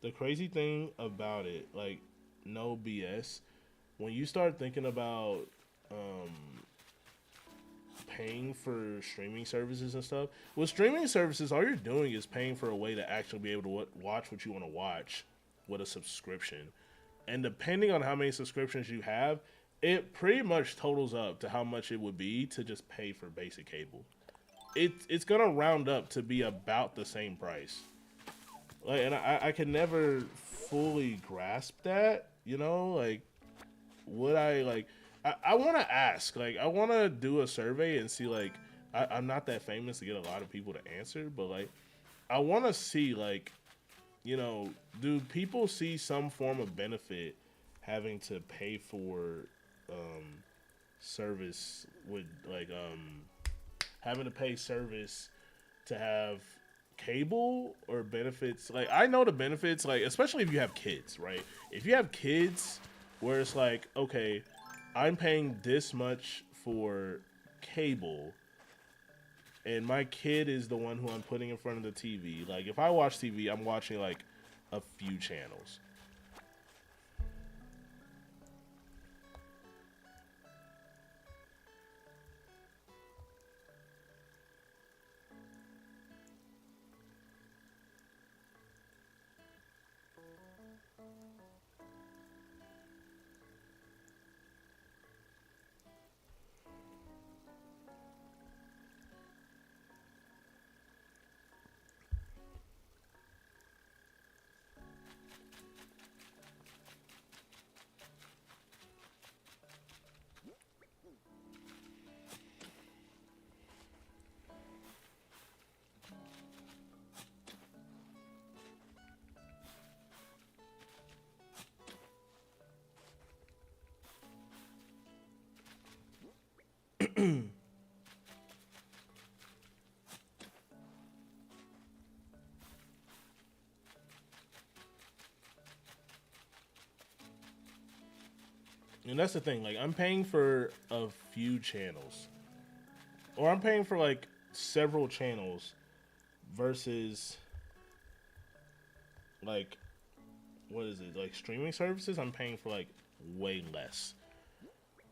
like no BS, when you start thinking about paying for streaming services and stuff, with streaming services, all you're doing is paying for a way to actually be able to watch what you want to watch with a subscription. And depending on how many subscriptions you have, it pretty much totals up to how much it would be to just pay for basic cable. It's gonna round up to be about the same price. Like, and I can never fully grasp that, you know, like would I like I want to ask, like, I want to do a survey and see, like, I'm not that famous to get a lot of people to answer, but like, I want to see, like, you know, do people see some form of benefit having to pay for service with like having to pay service to have cable or benefits? Like, I know the benefits, like, especially if you have kids, right? If you have kids where it's like, okay, I'm paying this much for cable and my kid is the one who I'm putting in front of the TV. Like, if I watch TV, I'm watching like a few channels. And that's the thing. Like, I'm paying for a few channels, or I'm paying for like several channels versus like, what is it, like streaming services? I'm paying for like way less.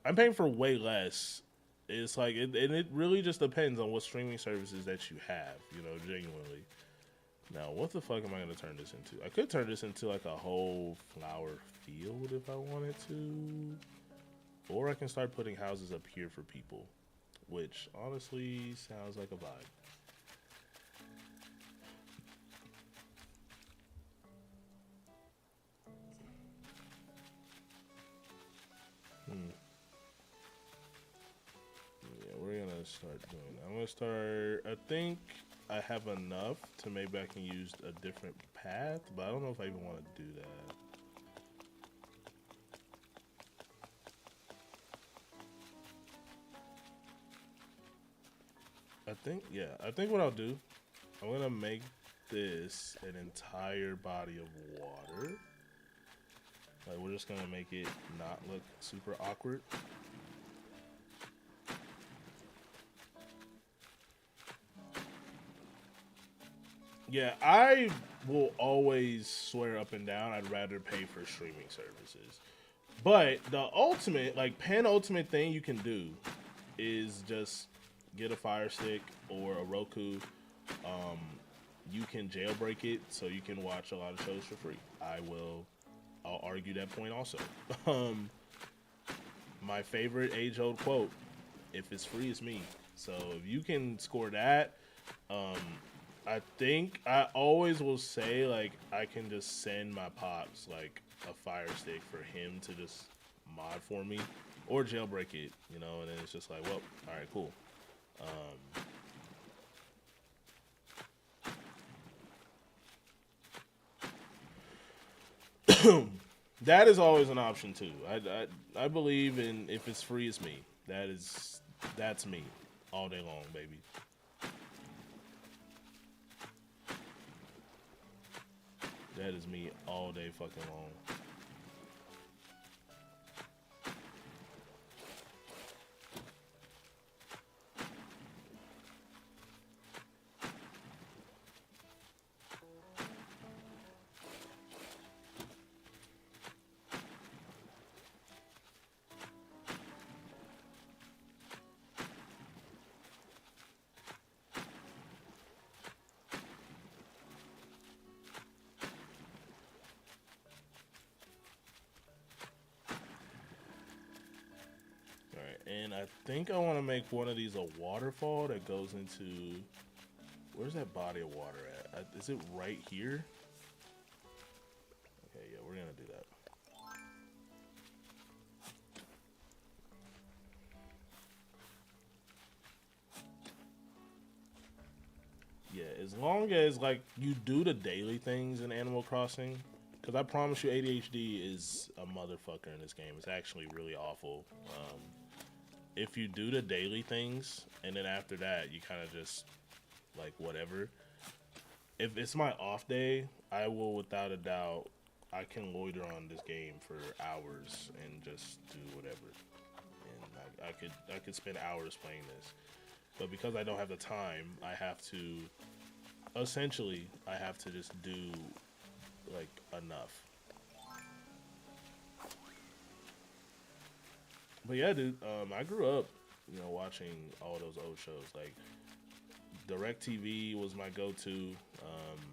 I'm paying for way less. It's like and it really just depends on what streaming services that you have, you know, genuinely. Now, what the fuck am I gonna turn this into? I could turn this into like a whole flower field if I wanted to, or I can start putting houses up here for people, which honestly sounds like a vibe. Yeah, we're gonna start doing that. I'm gonna start. I think I have enough to maybe I can use a different path, but I don't know if I even want to do that. I think what I'll do, I'm gonna make this an entire body of water. Like, we're just gonna make it not look super awkward. Yeah, I will always swear up and down I'd rather pay for streaming services. But the ultimate, like penultimate thing you can do is just get a Fire Stick or a Roku. You can jailbreak it so you can watch a lot of shows for free. I'll argue that point also. Um, my favorite age-old quote: "If it's free, it's me." So if you can score that, um, I think I always will say like I can just send my pops like a Fire Stick for him to just mod for me or jailbreak it, you know, and then it's just like, well, all right, cool. That is always an option too. I believe in if it's free, it's me. That's me all day long, baby. That is me all day fucking long. Alright, and I think I want to make one of these a waterfall that goes into... Where's that body of water at? Is it right here? Okay, yeah, we're gonna do that. as long as like you do the daily things in Animal Crossing, because I promise you, ADHD is a motherfucker in this game. It's actually really awful. If you do the daily things, and then after that, you kind of just like whatever. If it's my off day, I will without a doubt. I can loiter on this game for hours and just do whatever, and I could spend hours playing this. But because I don't have the time, I have to essentially I have to just do like enough. But yeah, dude, I grew up, watching all those old shows. Like DirecTV was my go-to.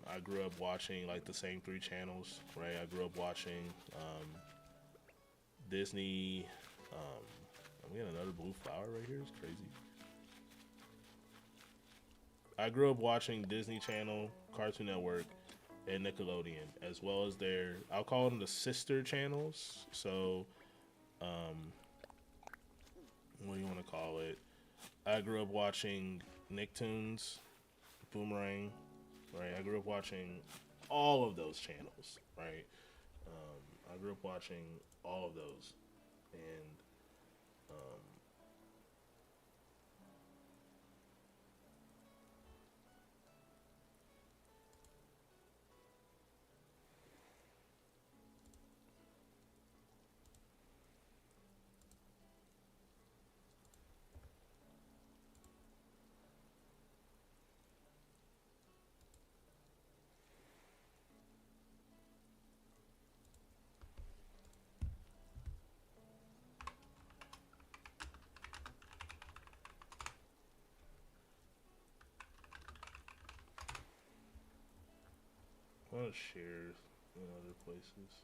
I grew up watching like the same three channels, right? I grew up watching Disney. I'm getting another blue flower right here. It's crazy. I grew up watching Disney Channel, Cartoon Network, and Nickelodeon, as well as their, I'll call them the sister channels. So, what do you want to call it? I grew up watching Nicktoons, Boomerang, right? I grew up watching all of those channels, right? I grew up watching all of those, and I want to share in other places.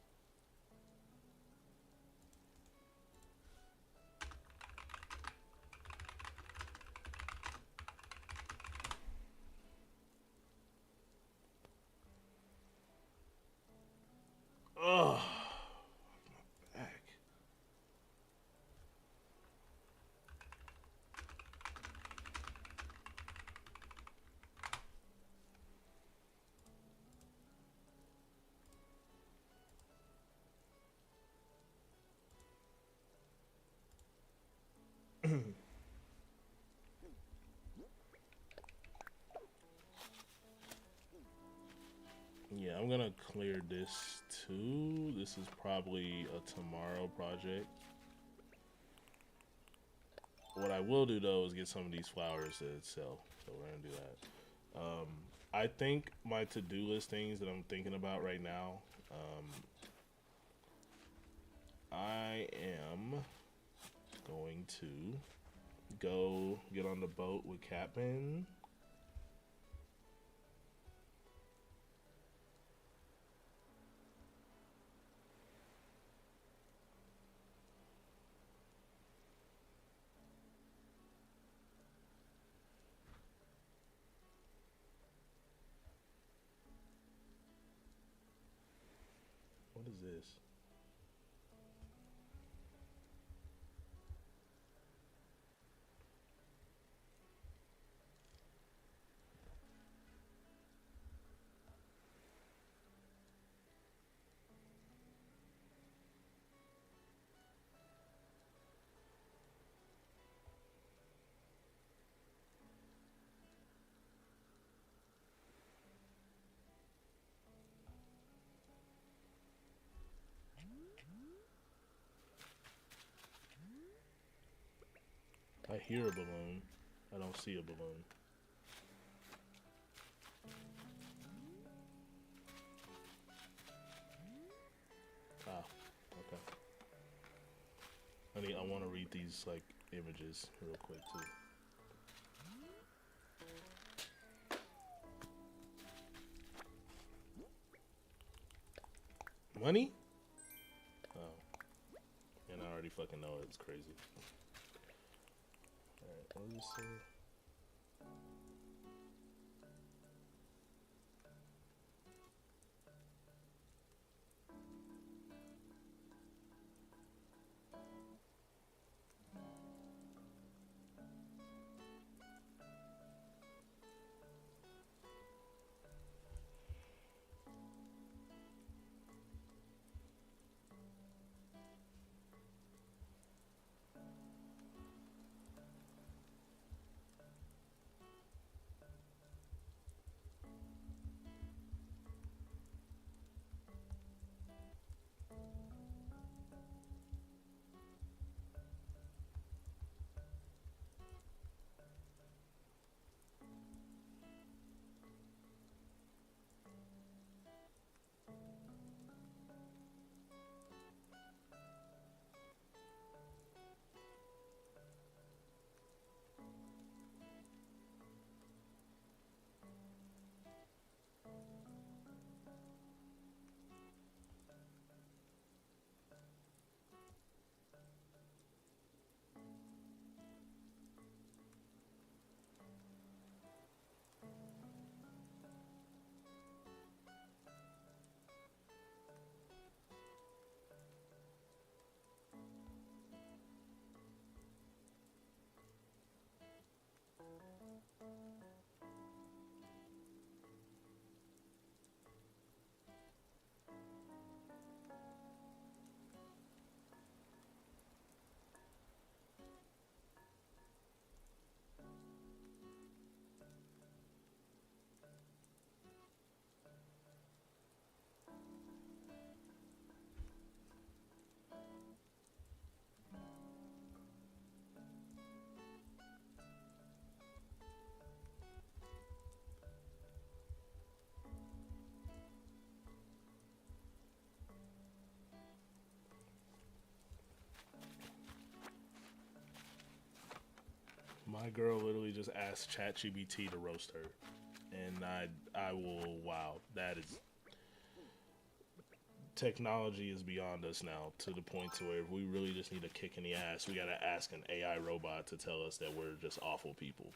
Oh, back. Yeah, I'm gonna clear this too. This is probably a tomorrow project. What I will do though is get some of these flowers to sell. So we're gonna do that. I think my to-do list things that I'm thinking about right now. I am going to go get on the boat with Captain. What is this? I hear a balloon. I don't see a balloon. Ah, okay. I want to read these like images real quick too. Money? Oh, and I already fucking know it. It's crazy. All right, what did you say? My girl literally just asked ChatGPT to roast her, and I will. Wow, that is technology is beyond us now to the point to where if we really just need a kick in the ass, we gotta ask an AI robot to tell us that we're just awful people.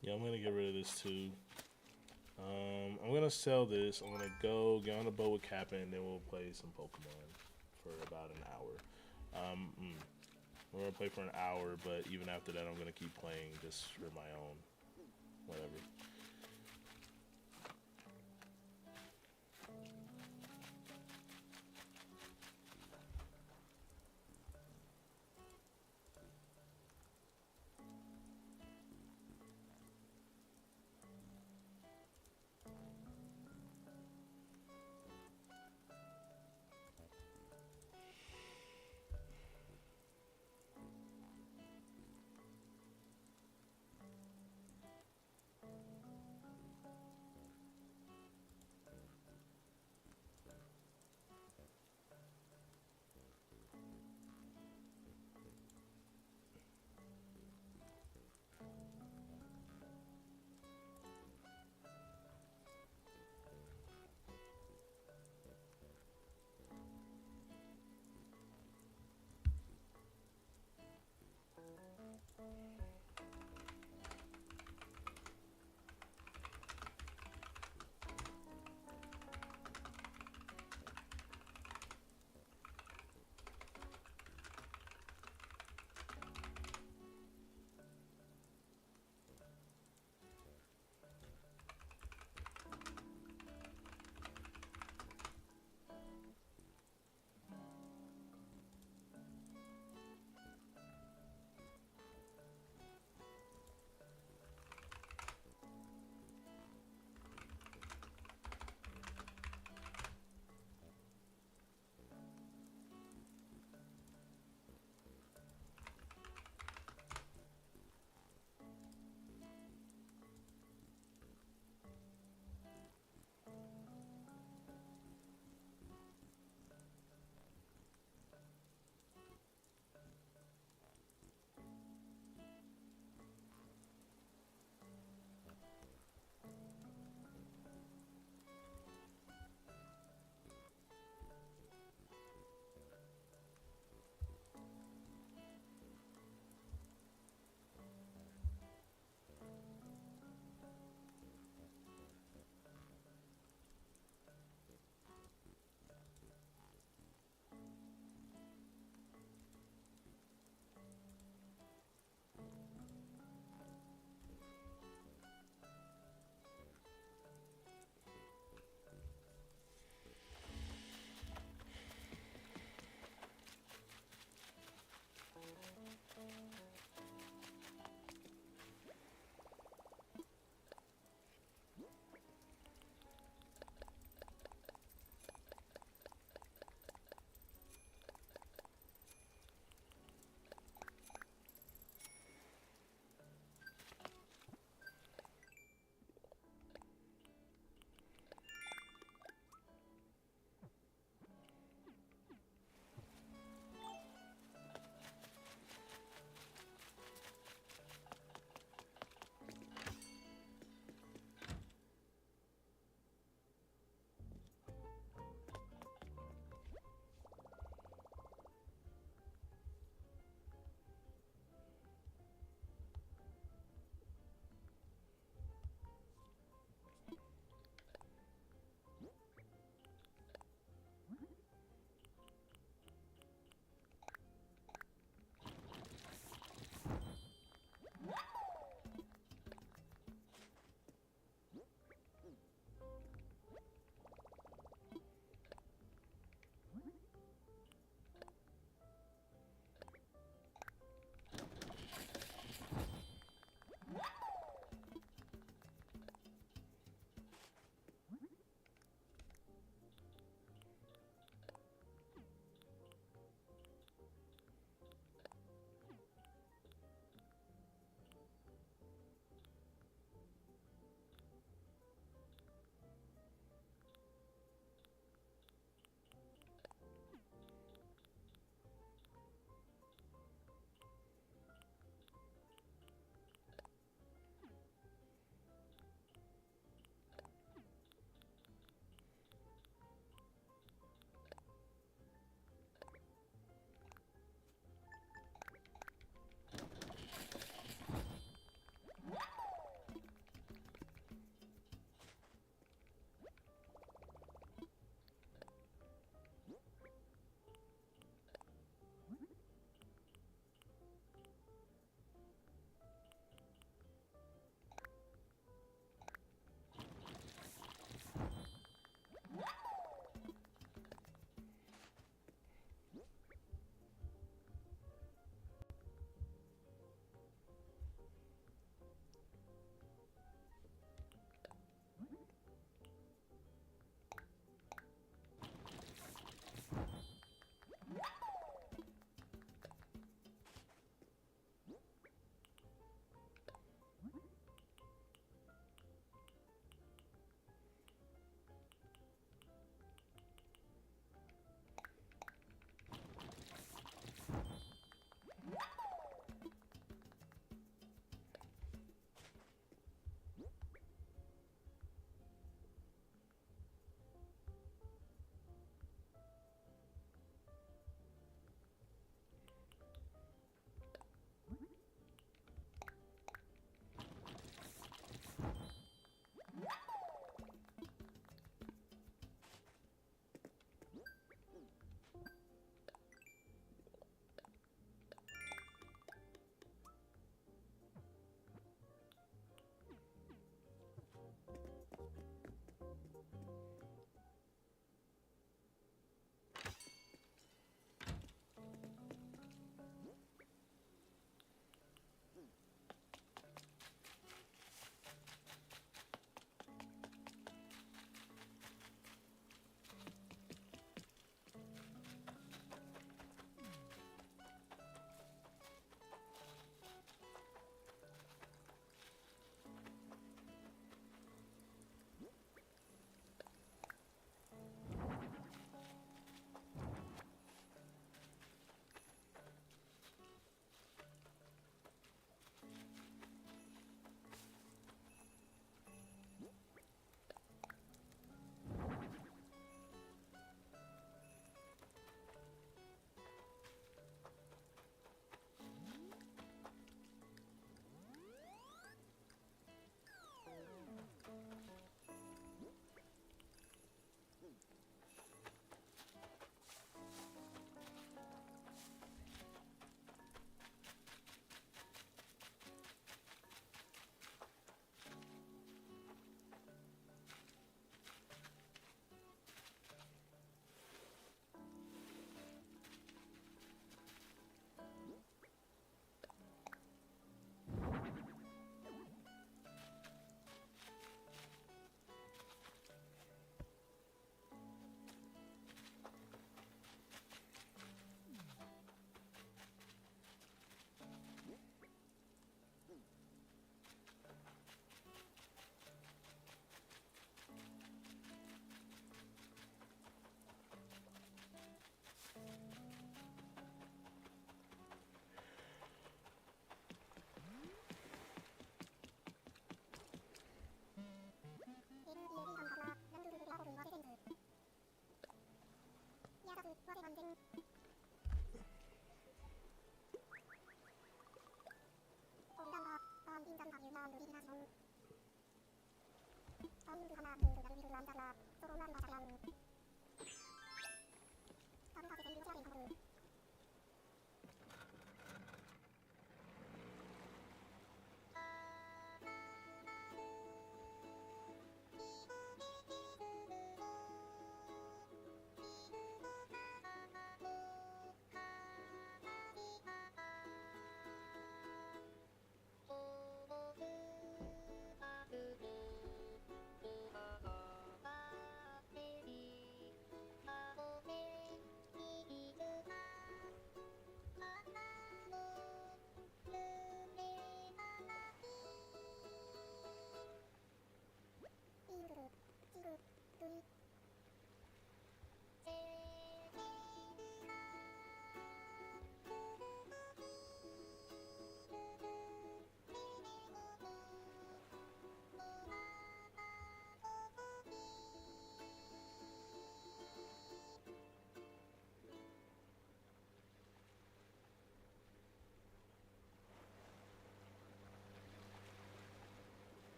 Yeah, I'm gonna get rid of this too. I'm gonna sell this. I'm gonna go get on the boat with Kappa, and then we'll play some Pokemon for about an hour. We're gonna play for an hour, but even after that, I'm gonna keep playing just for my own, whatever.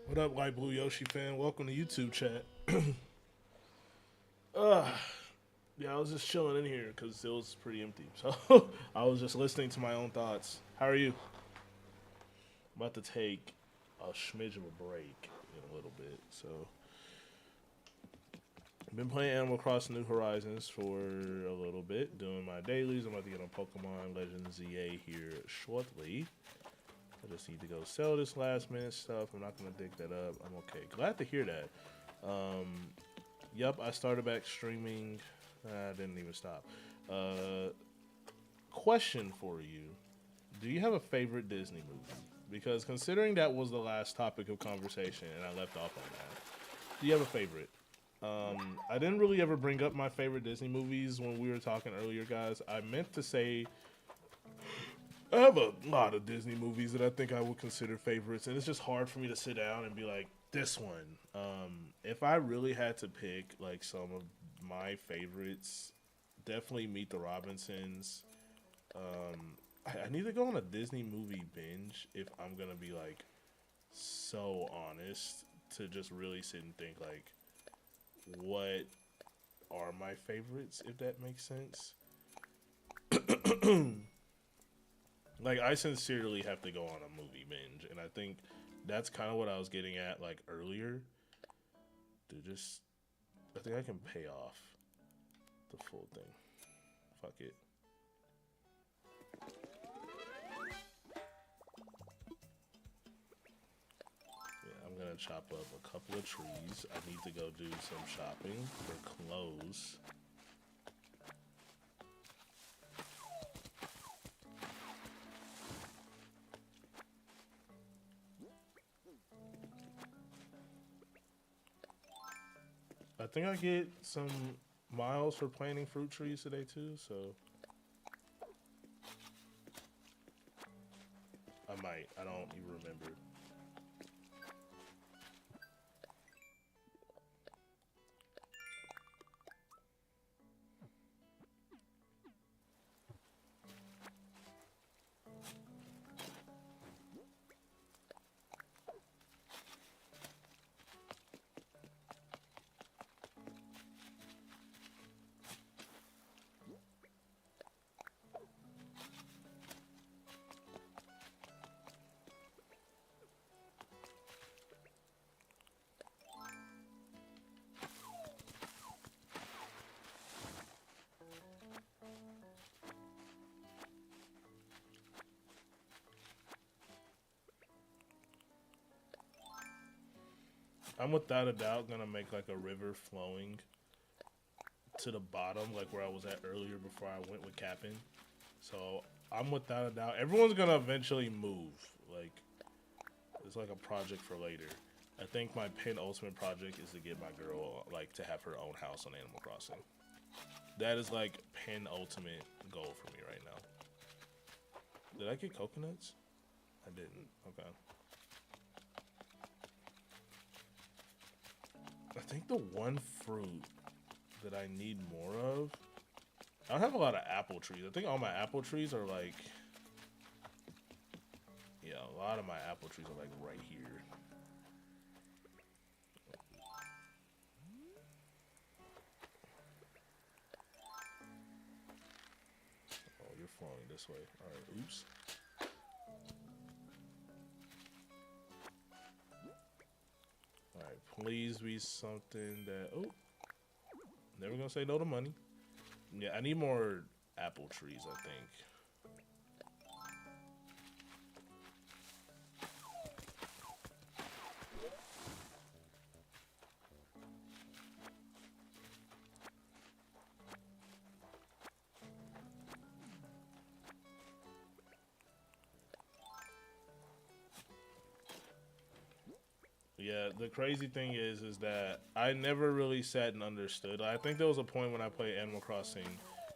What up, Light Blue Yoshi fan? Welcome to YouTube chat. uh, yeah, I was just chilling in here because it was pretty empty. So I was just listening to my own thoughts. How are you? I'm about to take a smidge of a break in a little bit. So I've been playing Animal Crossing New Horizons for a little bit, doing my dailies. I'm about to get on Pokemon Legends ZA here shortly. I just need to go sell this last minute stuff. I'm not going to dig that up. I'm okay. Glad to hear that. Yep, I started back streaming. I didn't even stop. Question for you. Do you have a favorite Disney movie? Because considering that was the last topic of conversation and I left off on that, do you have a favorite? I didn't really ever bring up my favorite Disney movies when we were talking earlier, guys. I meant to say I have a lot of Disney movies that I think I would consider favorites, and it's just hard for me to sit down and be like, this one. If I really had to pick like some of my favorites, definitely Meet the Robinsons. I need to go on a Disney movie binge if I'm gonna be like so honest to just really sit and think like, what are my favorites, if that makes sense. Like, I sincerely have to go on a movie binge, and I think that's kind of what I was getting at, like, earlier. I think I can pay off the full thing. Fuck it. Yeah, I'm gonna chop up a couple of trees. I need to go do some shopping for clothes. I think I get some miles for planting fruit trees today too, so I might. I don't even remember. I'm without a doubt gonna make like a river flowing to the bottom, like where I was at earlier before I went with capping. So I'm without a doubt. Everyone's gonna eventually move. Like, it's like a project for later. I think my penultimate project is to get my girl like to have her own house on Animal Crossing. That is like penultimate goal for me right now. Did I get coconuts? I didn't. Okay. I think the one fruit that I need more of, I don't have a lot of apple trees. I think all my apple trees are like, yeah, a lot of my apple trees are like right here. Oh, you're flowing this way. All right, oops. Alright, please be something that... Oh, never gonna say no to money. Yeah, I need more apple trees, I think. Yeah, the crazy thing is that I never really sat and understood. I think there was a point when I played Animal Crossing,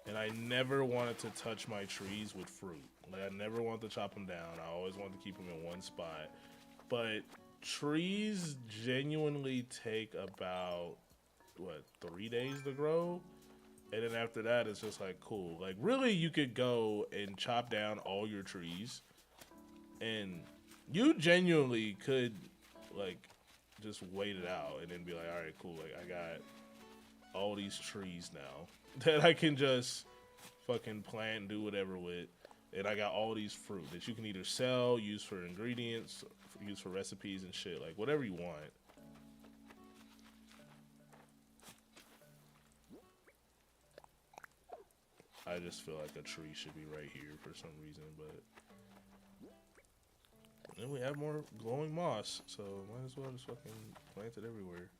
and I never wanted to touch my trees with fruit. Like, I never wanted to chop them down. I always wanted to keep them in one spot. But trees genuinely take about, what, 3 days to grow? And then after that, it's just like, cool. Like, really, you could go and chop down all your trees, and you genuinely could, like, just wait it out and then be like, all right, cool. Like I got all these trees now that I can just fucking plant and do whatever with. And I got all these fruit that you can either sell, use for ingredients, use for recipes and shit. Like whatever you want. I just feel like a tree should be right here for some reason, but then we have more glowing moss, so might as well just fucking plant it everywhere.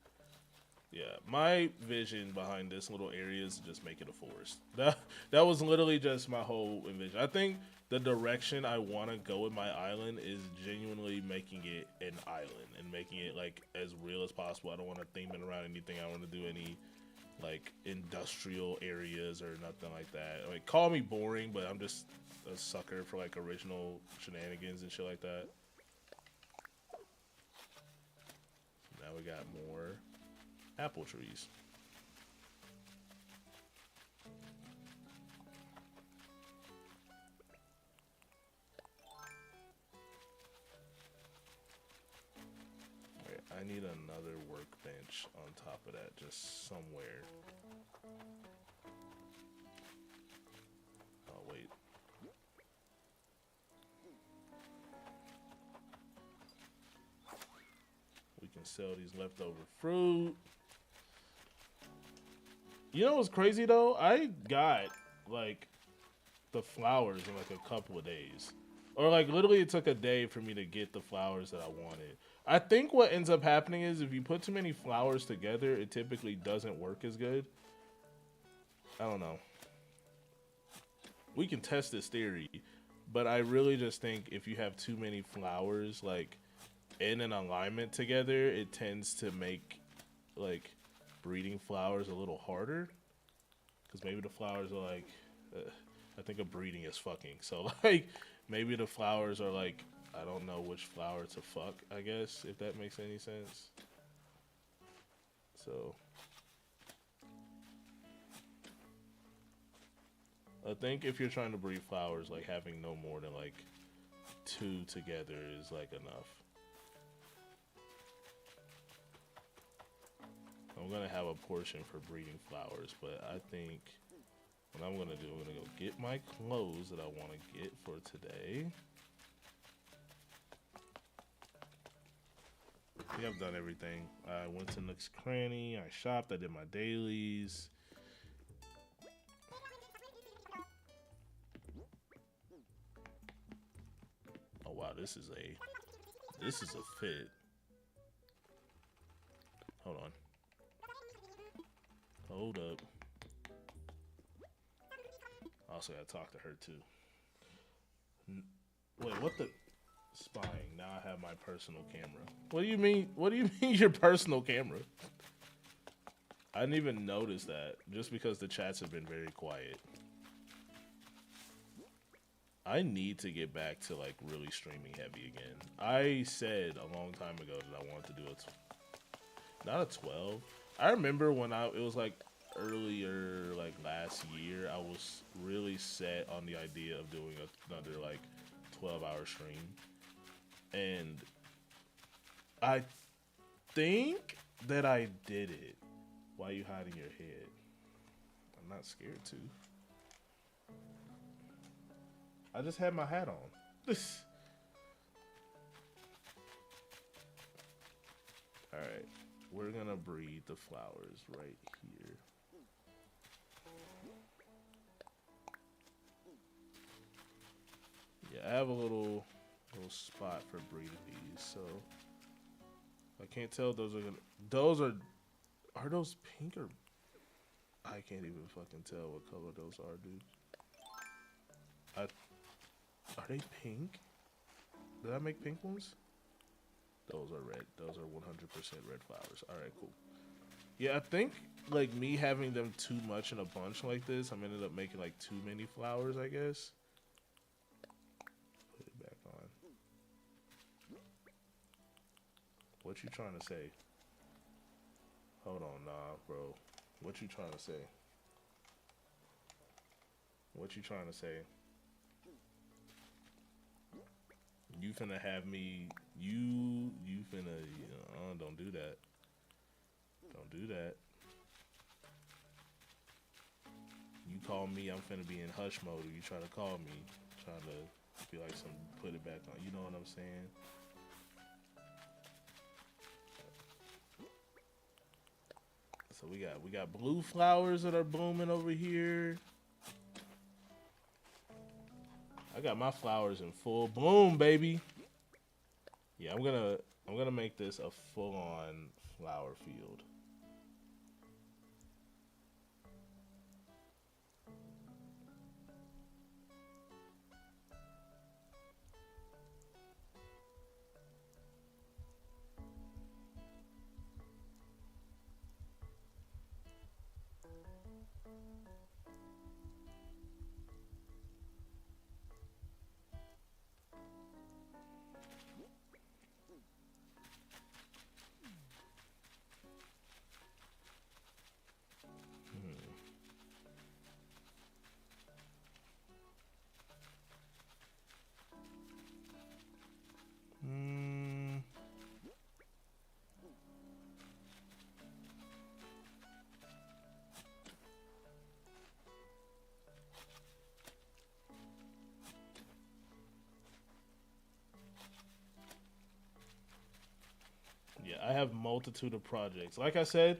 Yeah, my vision behind this little area is to just make it a forest. That was literally just my whole envision. I think the direction I want to go with my island is genuinely making it an island and making it like as real as possible. I don't want to theme it around anything. I want to do any like industrial areas or nothing like that. Like call me boring, but I'm just a sucker for like original shenanigans and shit like that. Now we got more apple trees. Alright, I need another workbench on top of that, just somewhere. Oh, wait. We can sell these leftover fruit. You know what's crazy though? I got like the flowers in like a couple of days. Or like literally it took a day for me to get the flowers that I wanted. I think what ends up happening is if you put too many flowers together, it typically doesn't work as good. I don't know. We can test this theory, but I really just think if you have too many flowers like in an alignment together, it tends to make like breeding flowers a little harder, because maybe the flowers are like I think of breeding as fucking, so like maybe the flowers are like, I don't know which flower to fuck, I guess, if that makes any sense. So I think if you're trying to breed flowers, like having no more than like 2 together is like enough. I'm gonna have a portion for breeding flowers, but I think what I'm gonna do, I'm gonna go get my clothes that I want to get for today. I think I've done everything. I went to Nook's Cranny, I shopped, I did my dailies. Oh wow, this is a fit. Hold on. Hold up. I also gotta talk to her too. Wait, what the? Spying. Now I have my personal camera. What do you mean? What do you mean your personal camera? I didn't even notice that, just because the chats have been very quiet. I need to get back to like really streaming heavy again. I said a long time ago that I wanted to do not a 12. I remember when it was like earlier, like last year, I was really set on the idea of doing another like 12-hour stream. And I think that I did it. Why are you hiding your head? I'm not scared to. I just had my hat on. Alright. We're gonna breed the flowers right here. Yeah, I have a little spot for breeding these, so I can't tell are those pink or I can't even fucking tell what color those are, dude. Are they pink? Did I make pink ones? Those are red. Those are 100% red flowers. Alright, cool. Yeah, I think, like, me having them too much in a bunch like this, I'm ended up making, like, too many flowers, I guess. Put it back on. What you trying to say? Hold on, nah, bro. What you trying to say? What you trying to say? You finna have me, you finna, don't do do that. Don't do that. You call me, I'm finna be in hush mode. Or you try to call me, trying to be like some put it back on. You know what I'm saying? So we got blue flowers that are blooming over here. I got my flowers in full bloom, baby. Yeah, I'm gonna make this a full-on flower field. Yeah, I have multitude of projects. Like I said,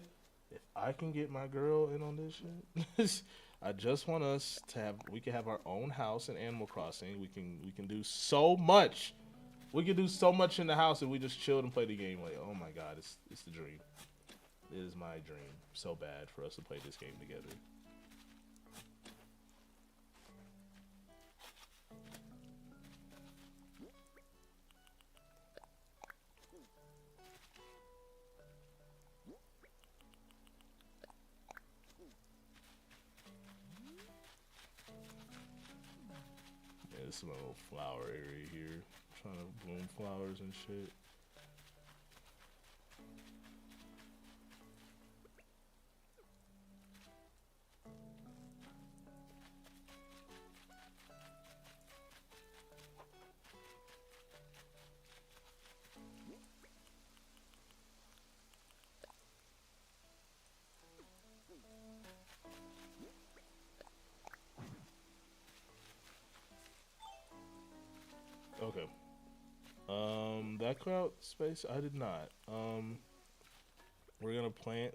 if I can get my girl in on this shit, I just want us to have. We can have our own house in Animal Crossing. We can do so much. We can do so much in the house if we just chilled and play the game. Like, oh my god, it's the dream. It is my dream so bad for us to play this game together. Yeah, this is my little flower area here. Trying to bloom flowers and shit. Okay. That crowd space, I did not. We're gonna plant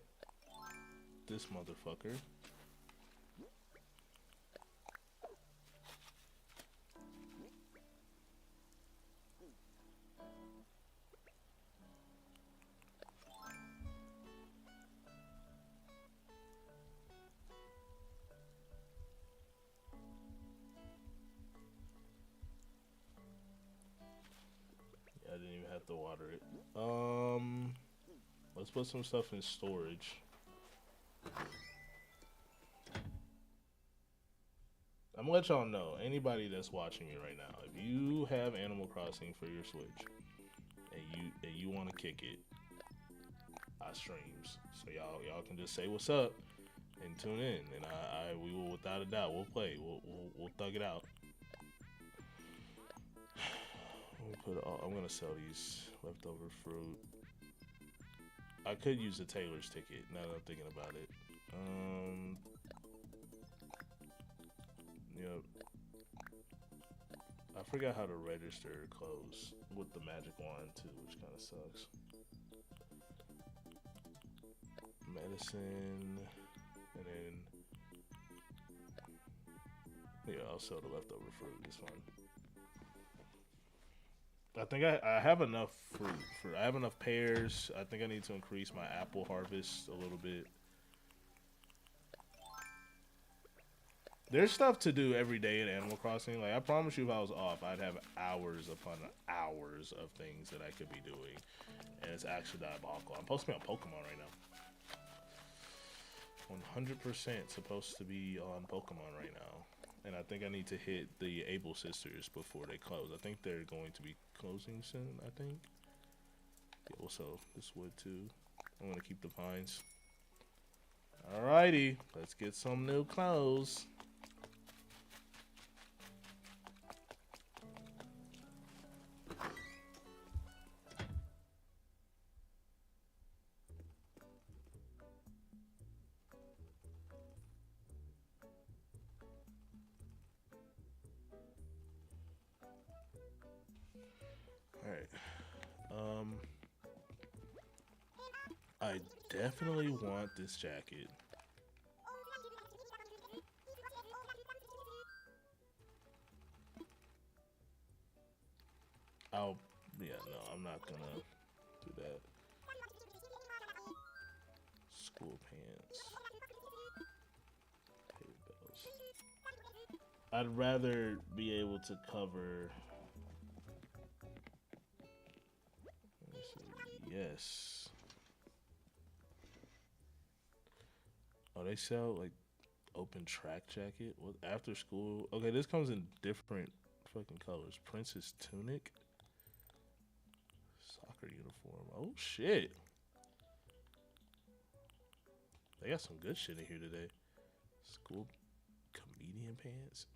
this motherfucker. I didn't even have to water it. Let's put some stuff in storage. I'm gonna let y'all know, anybody that's watching me right now, if you have Animal Crossing for your Switch and you want to kick it, I streams. So y'all can just say what's up and tune in, and we will, without a doubt, we'll play. We'll thug it out. I'm gonna sell these leftover fruit. I could use the Taylor's ticket now that I'm thinking about it. Yep. I forgot how to register clothes with the magic wand too, which kind of sucks. Medicine, and then yeah, I'll sell the leftover fruit. It's fine. I think I have enough fruit. I have enough pears. I think I need to increase my apple harvest a little bit. There's stuff to do every day in Animal Crossing. Like, I promise you, if I was off, I'd have hours upon hours of things that I could be doing. And it's actually diabolical. I'm supposed to be on Pokemon right now. 100% supposed to be on Pokemon right now. And I think I need to hit the Able Sisters before they close. I think they're going to be closing soon, I think. Yeah, we'll sell this wood too. I'm going to keep the pines. Alrighty, let's get some new clothes. All right. I definitely want this jacket. I'll, yeah, no, I'm not gonna do that. School pants, paper bells. I'd rather be able to cover. Let me see. Yes. Oh, they sell like open track jacket. What after school? Okay, this comes in different fucking colors. Princess tunic, soccer uniform. Oh shit, they got some good shit in here today. School comedian pants.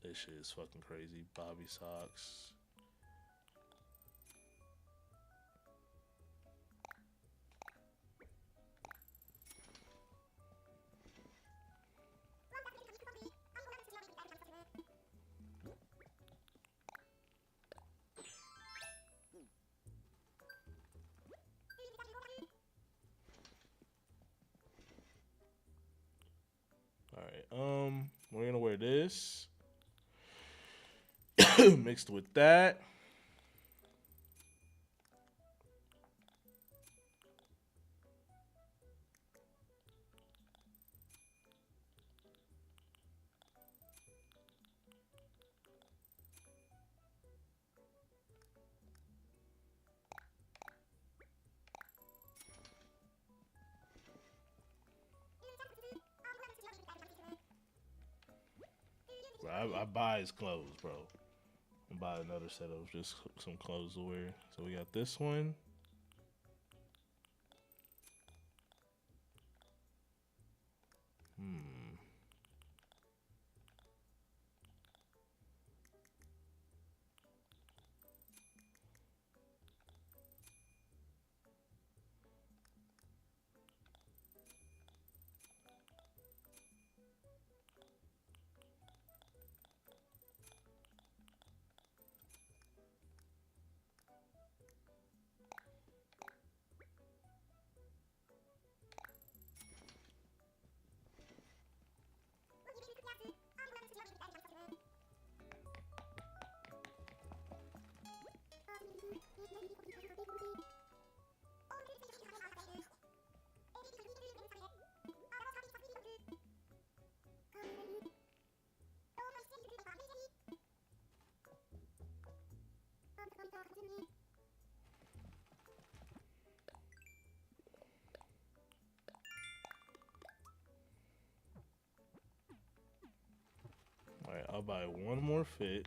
This shit is fucking crazy. Bobby socks. All right. We're gonna wear this mixed with that. Bro, I buy his clothes, bro. And buy another set of just some clothes to wear. So we got this one. Hmm. All right, I'll buy one more fit.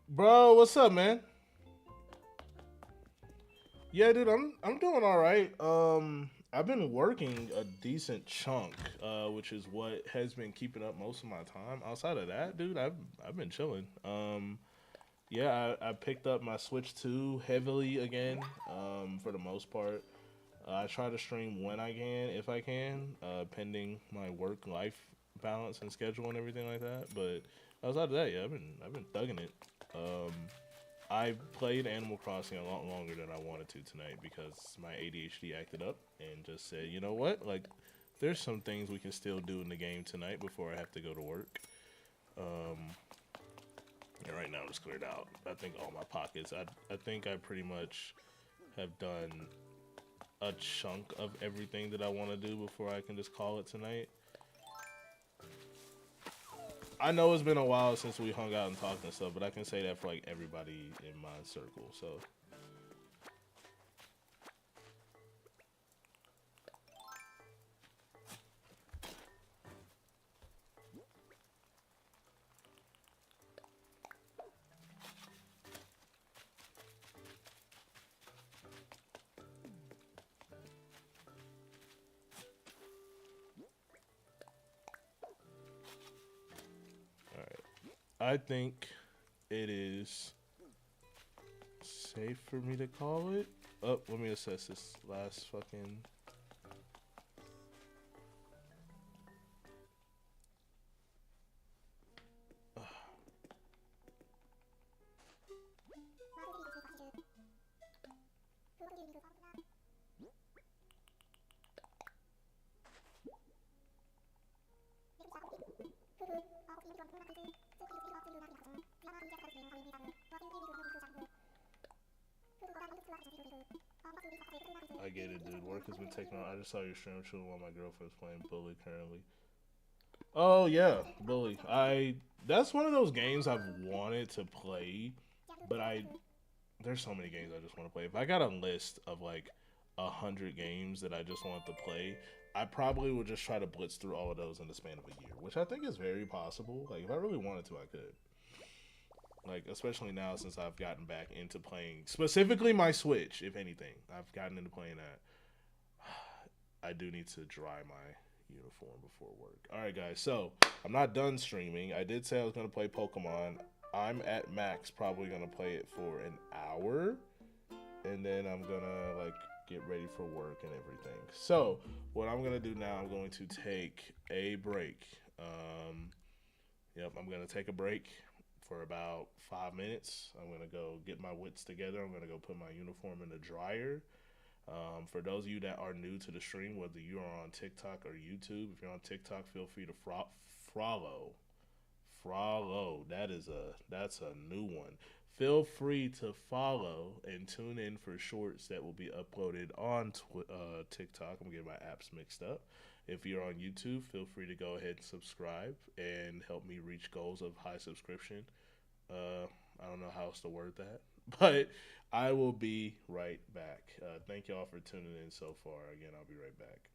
Bro, what's up, man? Yeah, dude, I'm doing all right. I've been working a decent chunk, which is what has been keeping up most of my time. Outside of that, dude, I've been chilling. Yeah, I picked up my Switch 2 heavily again. For the most part, I try to stream when I can, if I can, pending my work life balance and schedule and everything like that. But outside of that, yeah, I've been thugging it. Um, I played Animal Crossing a lot longer than I wanted to tonight because my ADHD acted up and just said, you know what, like, there's some things we can still do in the game tonight before I have to go to work. Um, and right now I'm just cleared out. I think all my pockets. I think I pretty much have done a chunk of everything that I want to do before I can just call it tonight. I know it's been a while since we hung out and talked and stuff, but I can say that for like everybody in my circle. So I think it is safe for me to call it. Oh, let me assess this last fucking. I get it, dude. Work has been taken on. I just saw your stream shooting while my girlfriend's playing Bully currently. Oh yeah, Bully. That's one of those games I've wanted to play, but there's so many games I just want to play. If I got a list of like 100 games that I just want to play, I probably would just try to blitz through all of those in the span of a year, which I think is very possible. Like if I really wanted to, I could. Like, especially now since I've gotten back into playing, specifically my Switch, if anything. I've gotten into playing that. I do need to dry my uniform before work. Alright, guys, so I'm not done streaming. I did say I was going to play Pokemon. I'm at max probably going to play it for an hour. And then I'm going to, like, get ready for work and everything. So, what I'm going to do now, I'm going to take a break. Yep, I'm going to take a break for about 5 minutes. I'm going to go get my wits together. I'm going to go put my uniform in the dryer. For those of you that are new to the stream, whether you are on TikTok or YouTube, if you're on TikTok, feel free to follow. That's a new one. Feel free to follow and tune in for shorts that will be uploaded on TikTok. I'm getting my apps mixed up. If you're on YouTube, feel free to go ahead and subscribe and help me reach goals of high subscription. I don't know how else to word that, but I will be right back. Thank y'all for tuning in so far. Again, I'll be right back.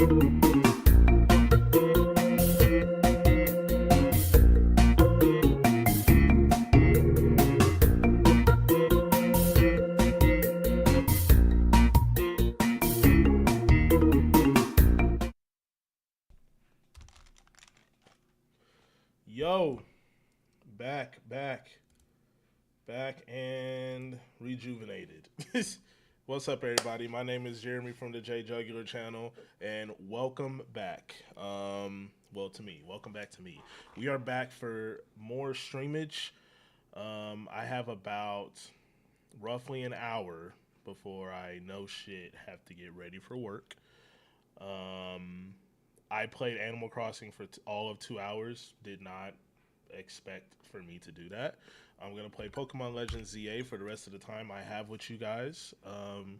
Yo, back and rejuvenated. What's up, everybody? My name is Jeremy from the JayJugular channel, and welcome back. Welcome back to me. We are back for more streamage. I have about roughly an hour before I know shit have to get ready for work. I played Animal Crossing for all of 2 hours. Did not expect for me to do that. I'm gonna play Pokemon Legends ZA for the rest of the time I have with you guys. And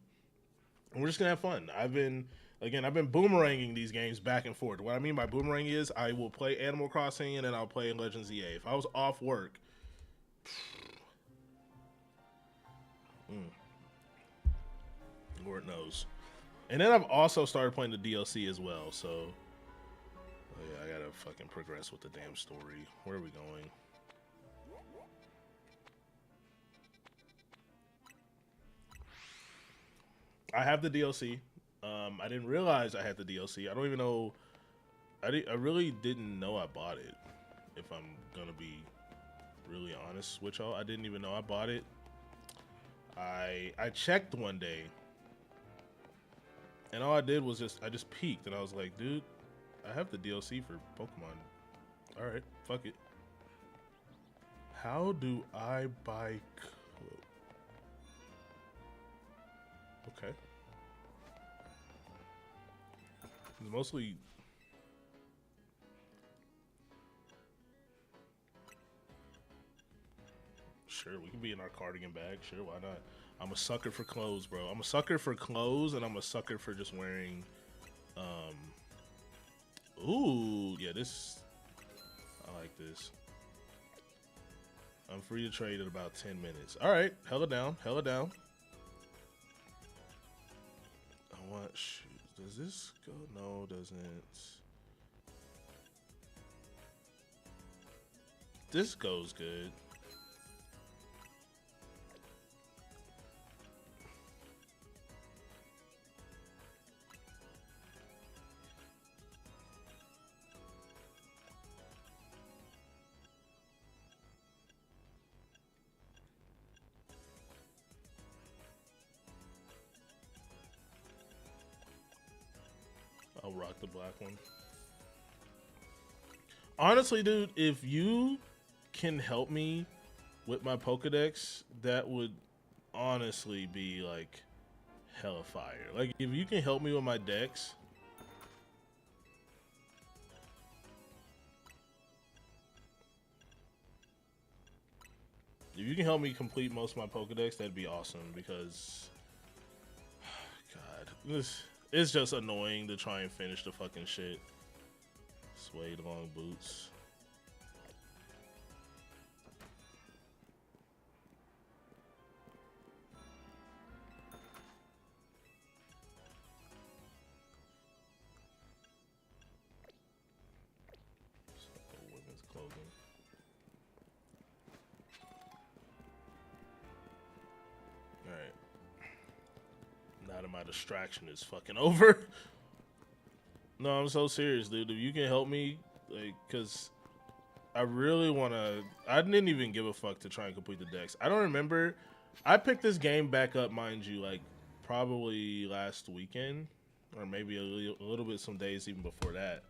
we're just gonna have fun. I've been boomeranging these games back and forth. What I mean by boomerang is I will play Animal Crossing and then I'll play Legends ZA. If I was off work, Lord knows. And then I've also started playing the DLC as well. So, oh yeah, I gotta fucking progress with the damn story. Where are we going? I have the DLC. I didn't realize I had the DLC. I don't even know. I really didn't know I bought it. If I'm gonna be really honest with y'all, I didn't even know I bought it. I checked one day, and all I did was I just peeked, and I was like, dude, I have the DLC for Pokemon. All right, fuck it. How do I buy? Okay. It's mostly sure we can be in our cardigan bag. Sure, why not? I'm a sucker for clothes, bro. I'm a sucker for clothes, and I'm a sucker for just wearing. Ooh, yeah, this. I like this. I'm free to trade in about 10 minutes. All right, hella down, hella down. I want shoes. Does this go? No, doesn't. This goes good. I'll rock the black one. Honestly, dude, if you can help me with my Pokedex, that would honestly be like hella fire. Like, if you can help me with my dex, if you can help me complete most of my Pokedex, that'd be awesome because, God, it's just annoying to try and finish the fucking shit. Suede long boots. Women's clothing. Alright. Now that my distraction is fucking over. No, I'm so serious, dude. If you can help me, like, cause I really wanna. I didn't even give a fuck to try and complete the decks. I don't remember. I picked this game back up, mind you, like probably last weekend, or maybe a little bit some days even before that.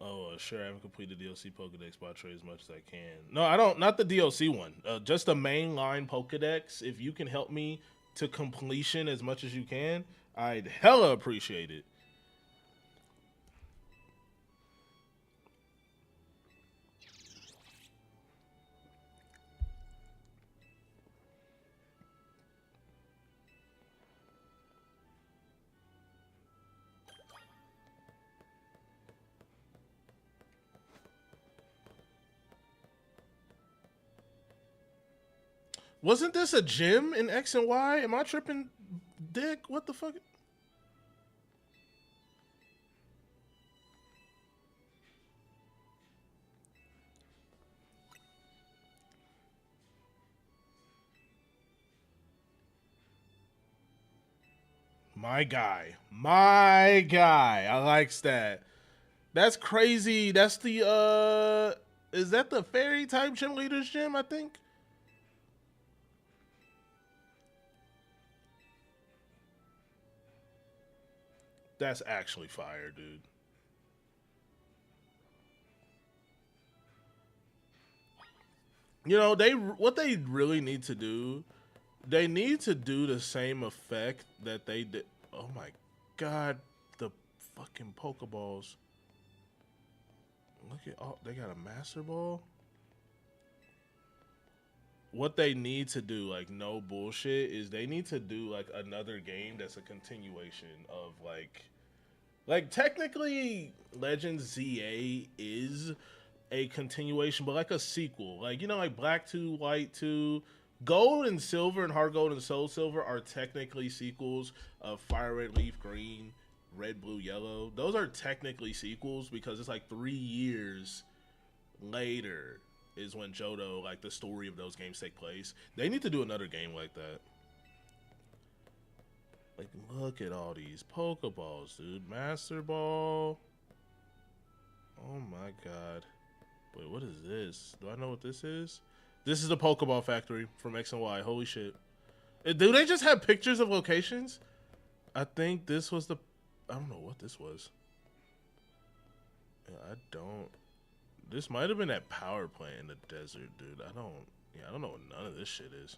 Oh, sure. I haven't completed the DLC Pokedex, but I'll trade as much as I can. No, I don't. Not the DLC one. Just the mainline Pokedex. If you can help me to completion as much as you can, I'd hella appreciate it. Wasn't this a gym in X and Y? Am I tripping, dick? What the fuck? My guy. My guy. I likes that. That's crazy. That's the is that the fairy type gym leader's gym, I think? That's actually fire, dude. You know, they what they really need to do, they need to do the same effect that they did. Oh my god, the fucking Pokeballs. Look at all they got a Master Ball. What they need to do, like no bullshit, is they need to do like another game that's a continuation of like technically Legends ZA is a continuation, but like a sequel. Like, you know, like Black 2, White 2, Gold and Silver and Heart Gold and Soul Silver are technically sequels of Fire Red Leaf Green, Red Blue Yellow. Those are technically sequels because it's like 3 years later is when Johto, like the story of those games take place. They need to do another game like that. Like, look at all these Pokeballs, dude. Master Ball. Oh my god. Wait, what is this? Do I know what this is? This is the Pokeball Factory from X and Y. Holy shit. Do they just have pictures of locations? I think this was the... I don't know what this was. Yeah, I don't... This might have been that power plant in the desert, dude. I don't... Yeah, I don't know what none of this shit is.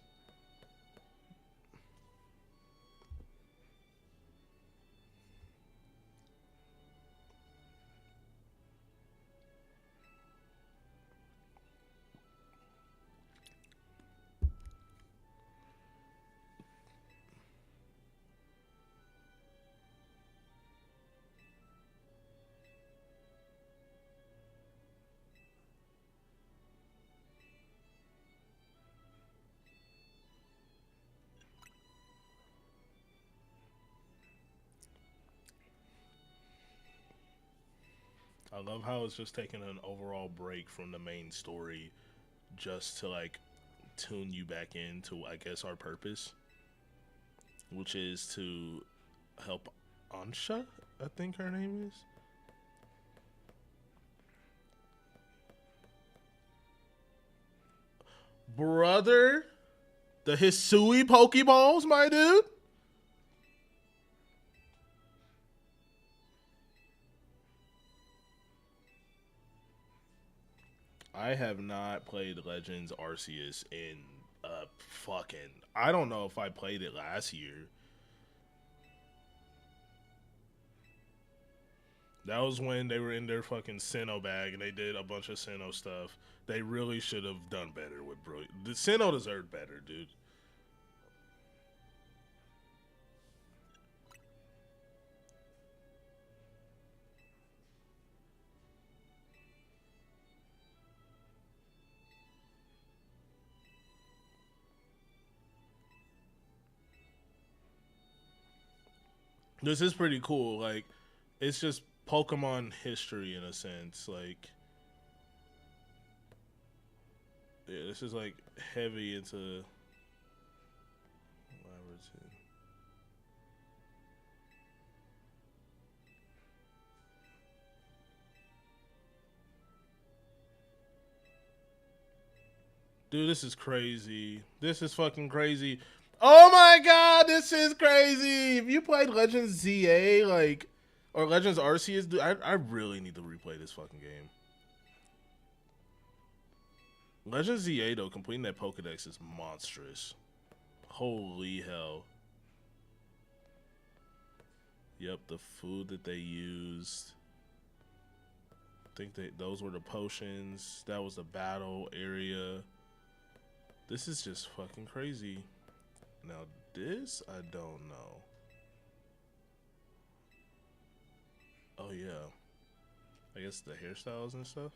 I love how it's just taking an overall break from the main story just to like tune you back into, I guess, our purpose, which is to help Ansha, I think her name is. Brother, the Hisui Pokeballs, my dude. I have not played Legends Arceus in fucking... I don't know if I played it last year. That was when they were in their fucking Sinnoh bag and they did a bunch of Sinnoh stuff. They really should have done better with Brilliant. The Sinnoh deserved better, dude. This is pretty cool. Like, it's just Pokemon history in a sense. Like, yeah, this is like heavy into... Dude, this is crazy. This is fucking crazy. Oh my god, this is crazy. If you played Legends ZA, like, or Legends Arceus, dude, I really need to replay this fucking game. Legends ZA, though, completing that Pokedex is monstrous. Holy hell. Yep, the food that they used. I think those were the potions. That was the battle area. This is just fucking crazy. Now this, I don't know. Oh yeah. I guess the hairstyles and stuff.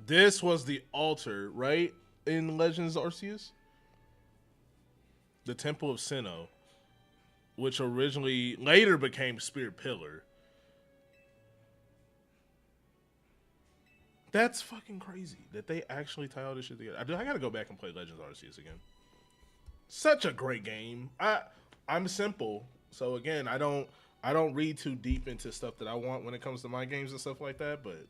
This was the altar, right? In Legends Arceus? The Temple of Sinnoh, which originally later became Spirit Pillar. That's fucking crazy that they actually tie all this shit together. I gotta go back and play Legends Arceus again. Such a great game. I'm simple, so again, I don't read too deep into stuff that I want when it comes to my games and stuff like that. But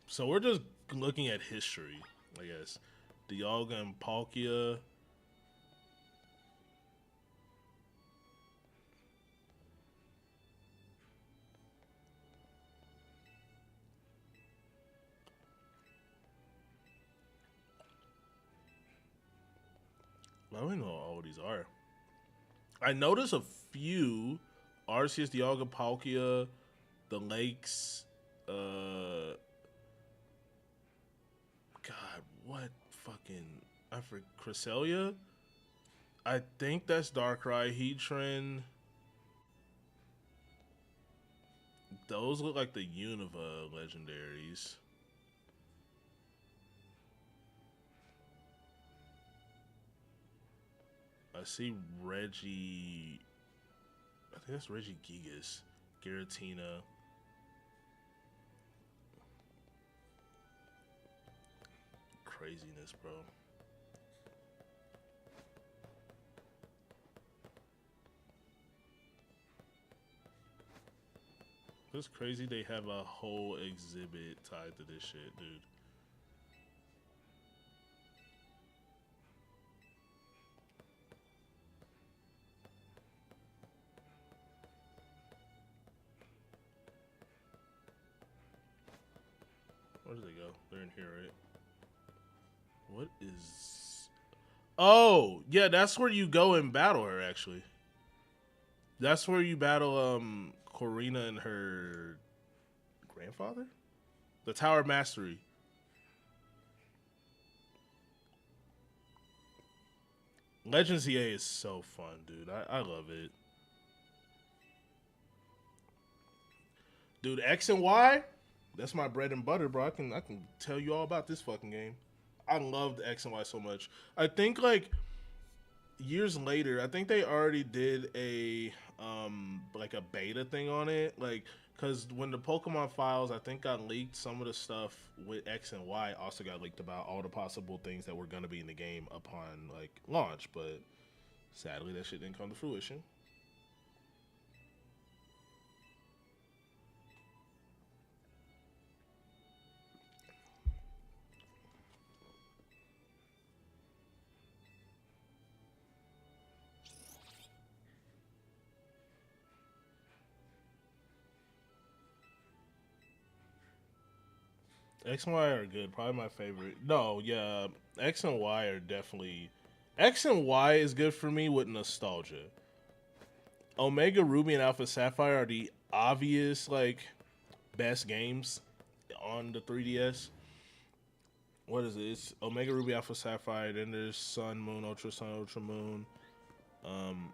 so we're just looking at history, I guess. Dialga and Palkia. I don't know what all these are. I noticed a few Arceus, Dialga, Palkia, the Lakes. God, what fucking I forget Cresselia? I think that's Darkrai, Heatran. Those look like the Unova legendaries. I see Reggie. I think that's Reggie Gigas. Giratina. Craziness, bro. It's crazy they have a whole exhibit tied to this shit, dude. Where did they go? They're in here, right? What is... Oh, yeah, that's where you go and battle her, actually. That's where you battle Corina and her grandfather? The Tower of Mastery. Legends EA is so fun, dude. I love it. Dude, X and Y, that's my bread and butter, bro. I can tell you all about this fucking game. I loved X and Y so much. I think like years later, I think they already did a like a beta thing on it, like because when the Pokemon files I think got leaked, some of the stuff with X and Y also got leaked about all the possible things that were gonna be in the game upon like launch, but sadly that shit didn't come to fruition. X and Y are good. Probably my favorite. No, yeah, X and Y are definitely. X and Y is good for me with nostalgia. Omega Ruby and Alpha Sapphire are the obvious like best games on the 3DS. What is it? It's Omega Ruby Alpha Sapphire. Then there's Sun Moon Ultra Sun Ultra Moon. Um,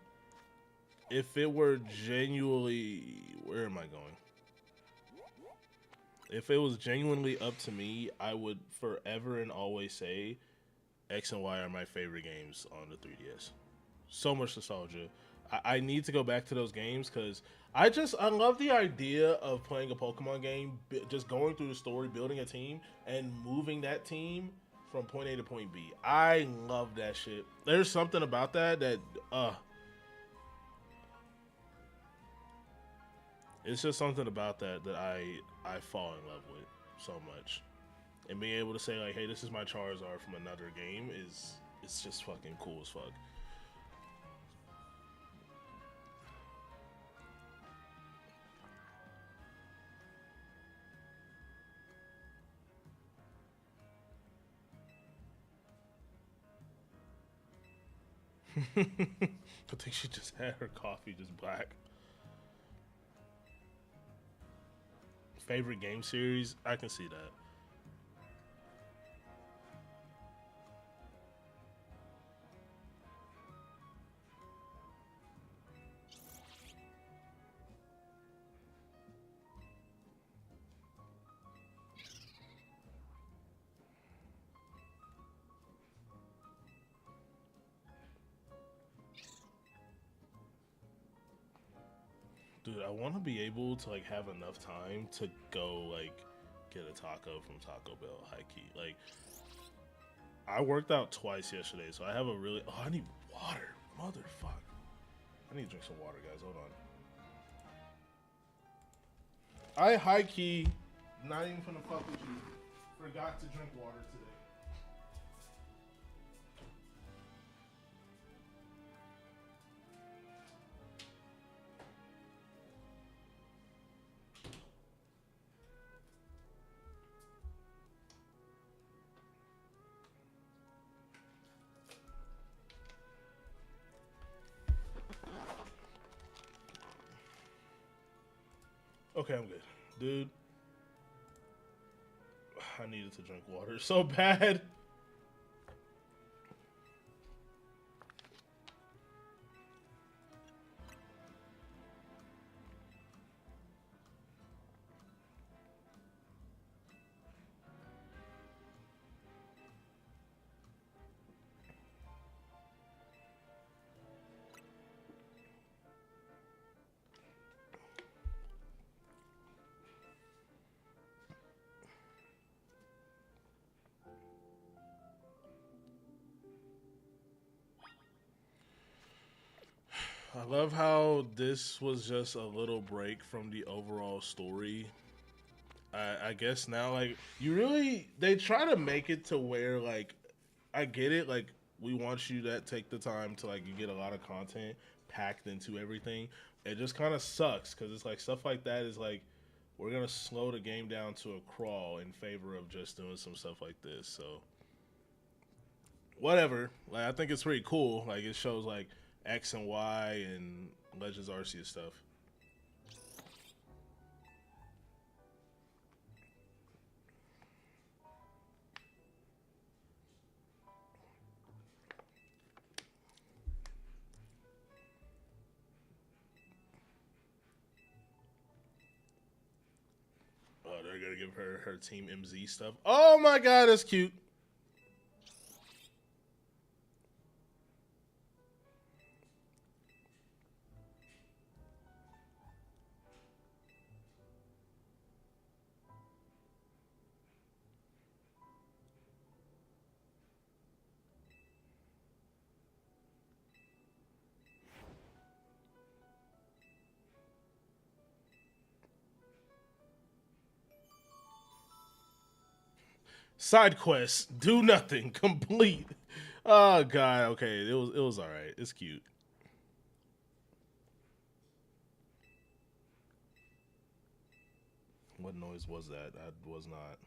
if it were genuinely, where am I going? If it was genuinely up to me, I would forever and always say X and Y are my favorite games on the 3DS. So much nostalgia. I need to go back to those games because I love the idea of playing a Pokemon game, just going through the story, building a team, and moving that team from point A to point B. I love that shit. There's something about that it's just something about that I fall in love with so much. And being able to say like, hey, this is my Charizard from another game is it's just fucking cool as fuck. I think she just had her coffee just black. Favorite game series? I can see that. Dude, I want to be able to like have enough time to go like get a taco from Taco Bell, high key. Like, I worked out twice yesterday, so I have a really. Oh, I need water, motherfucker. I need to drink some water, guys. Hold on. I high key, not even gonna fuck with you, forgot to drink water today. Okay, I'm good, dude. I needed to drink water so bad. I love how this was just a little break from the overall story. I guess now, like, you really, they try to make it to where, like, I get it, like, we want you to take the time to, like, you get a lot of content packed into everything. It just kind of sucks because it's like stuff like that is like, we're going to slow the game down to a crawl in favor of just doing some stuff like this. So, whatever. Like, I think it's pretty cool. Like, it shows, like, X and Y and Legends Arceus stuff. Oh, they're gonna give her Team MZ stuff. Oh my god, that's cute. Side quests, do nothing, complete. Oh god, okay, it was all right. It's cute. What noise was that? I was not.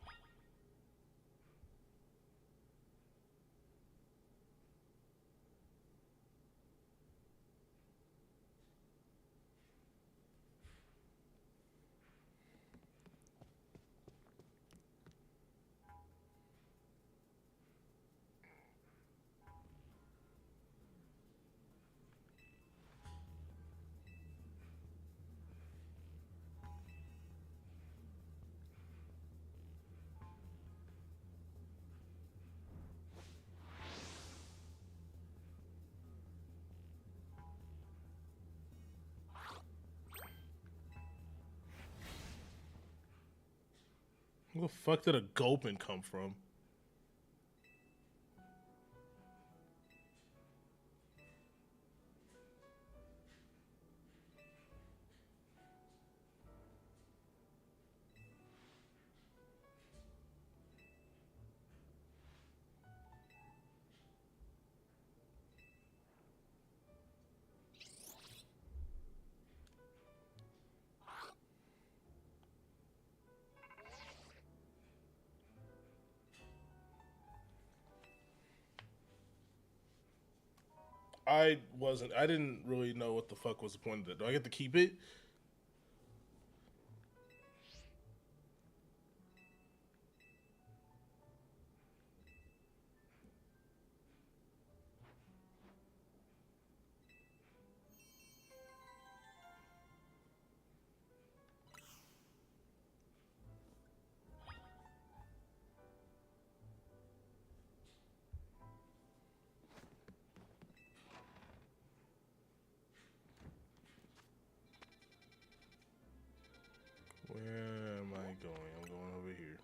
Where the fuck did a gulpin come from? I didn't really know what the fuck was the point of it. Do I get to keep it? Where am I going? I'm going over here.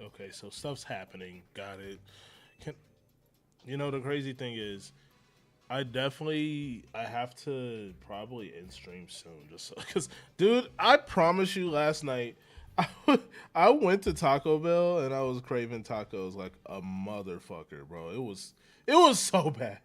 Okay, so stuff's happening. Got it. Can the crazy thing is I have to probably end stream soon just so, cuz dude, I promise you last night I went to Taco Bell and I was craving tacos like a motherfucker, bro. It was so bad.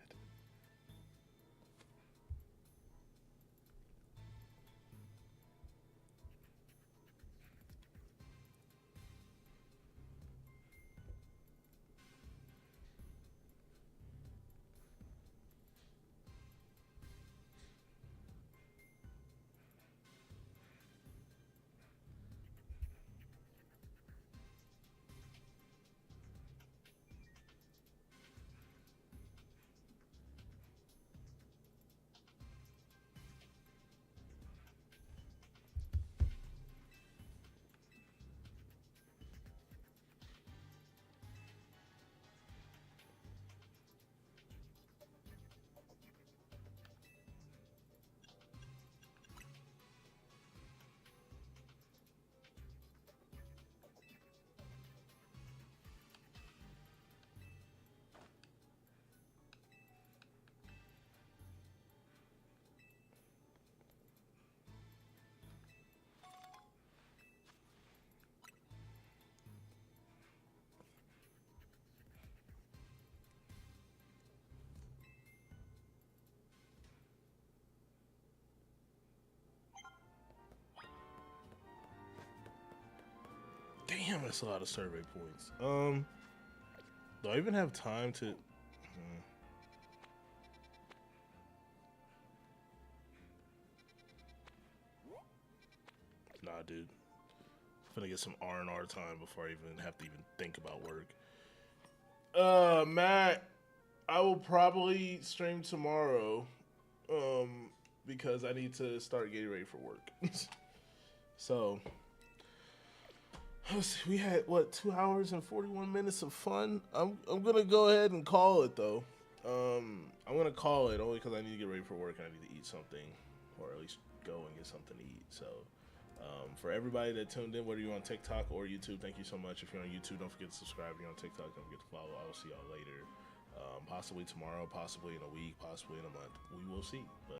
Damn, that's a lot of survey points. Do I even have time to Nah, dude. I'm gonna get some R&R time before I even have to even think about work. Matt, I will probably stream tomorrow. Because I need to start getting ready for work. So, let's see, we had what 2 hours and 41 minutes of fun. I'm gonna go ahead and call it though. I'm gonna call it only because I need to get ready for work and I need to eat something. or at least go and get something to eat. So for everybody that tuned in, whether you're on TikTok or YouTube, thank you so much. If you're on YouTube, don't forget to subscribe. If you're on TikTok, don't forget to follow. I will see y'all later. Possibly tomorrow, possibly in a week, possibly in a month. We will see. But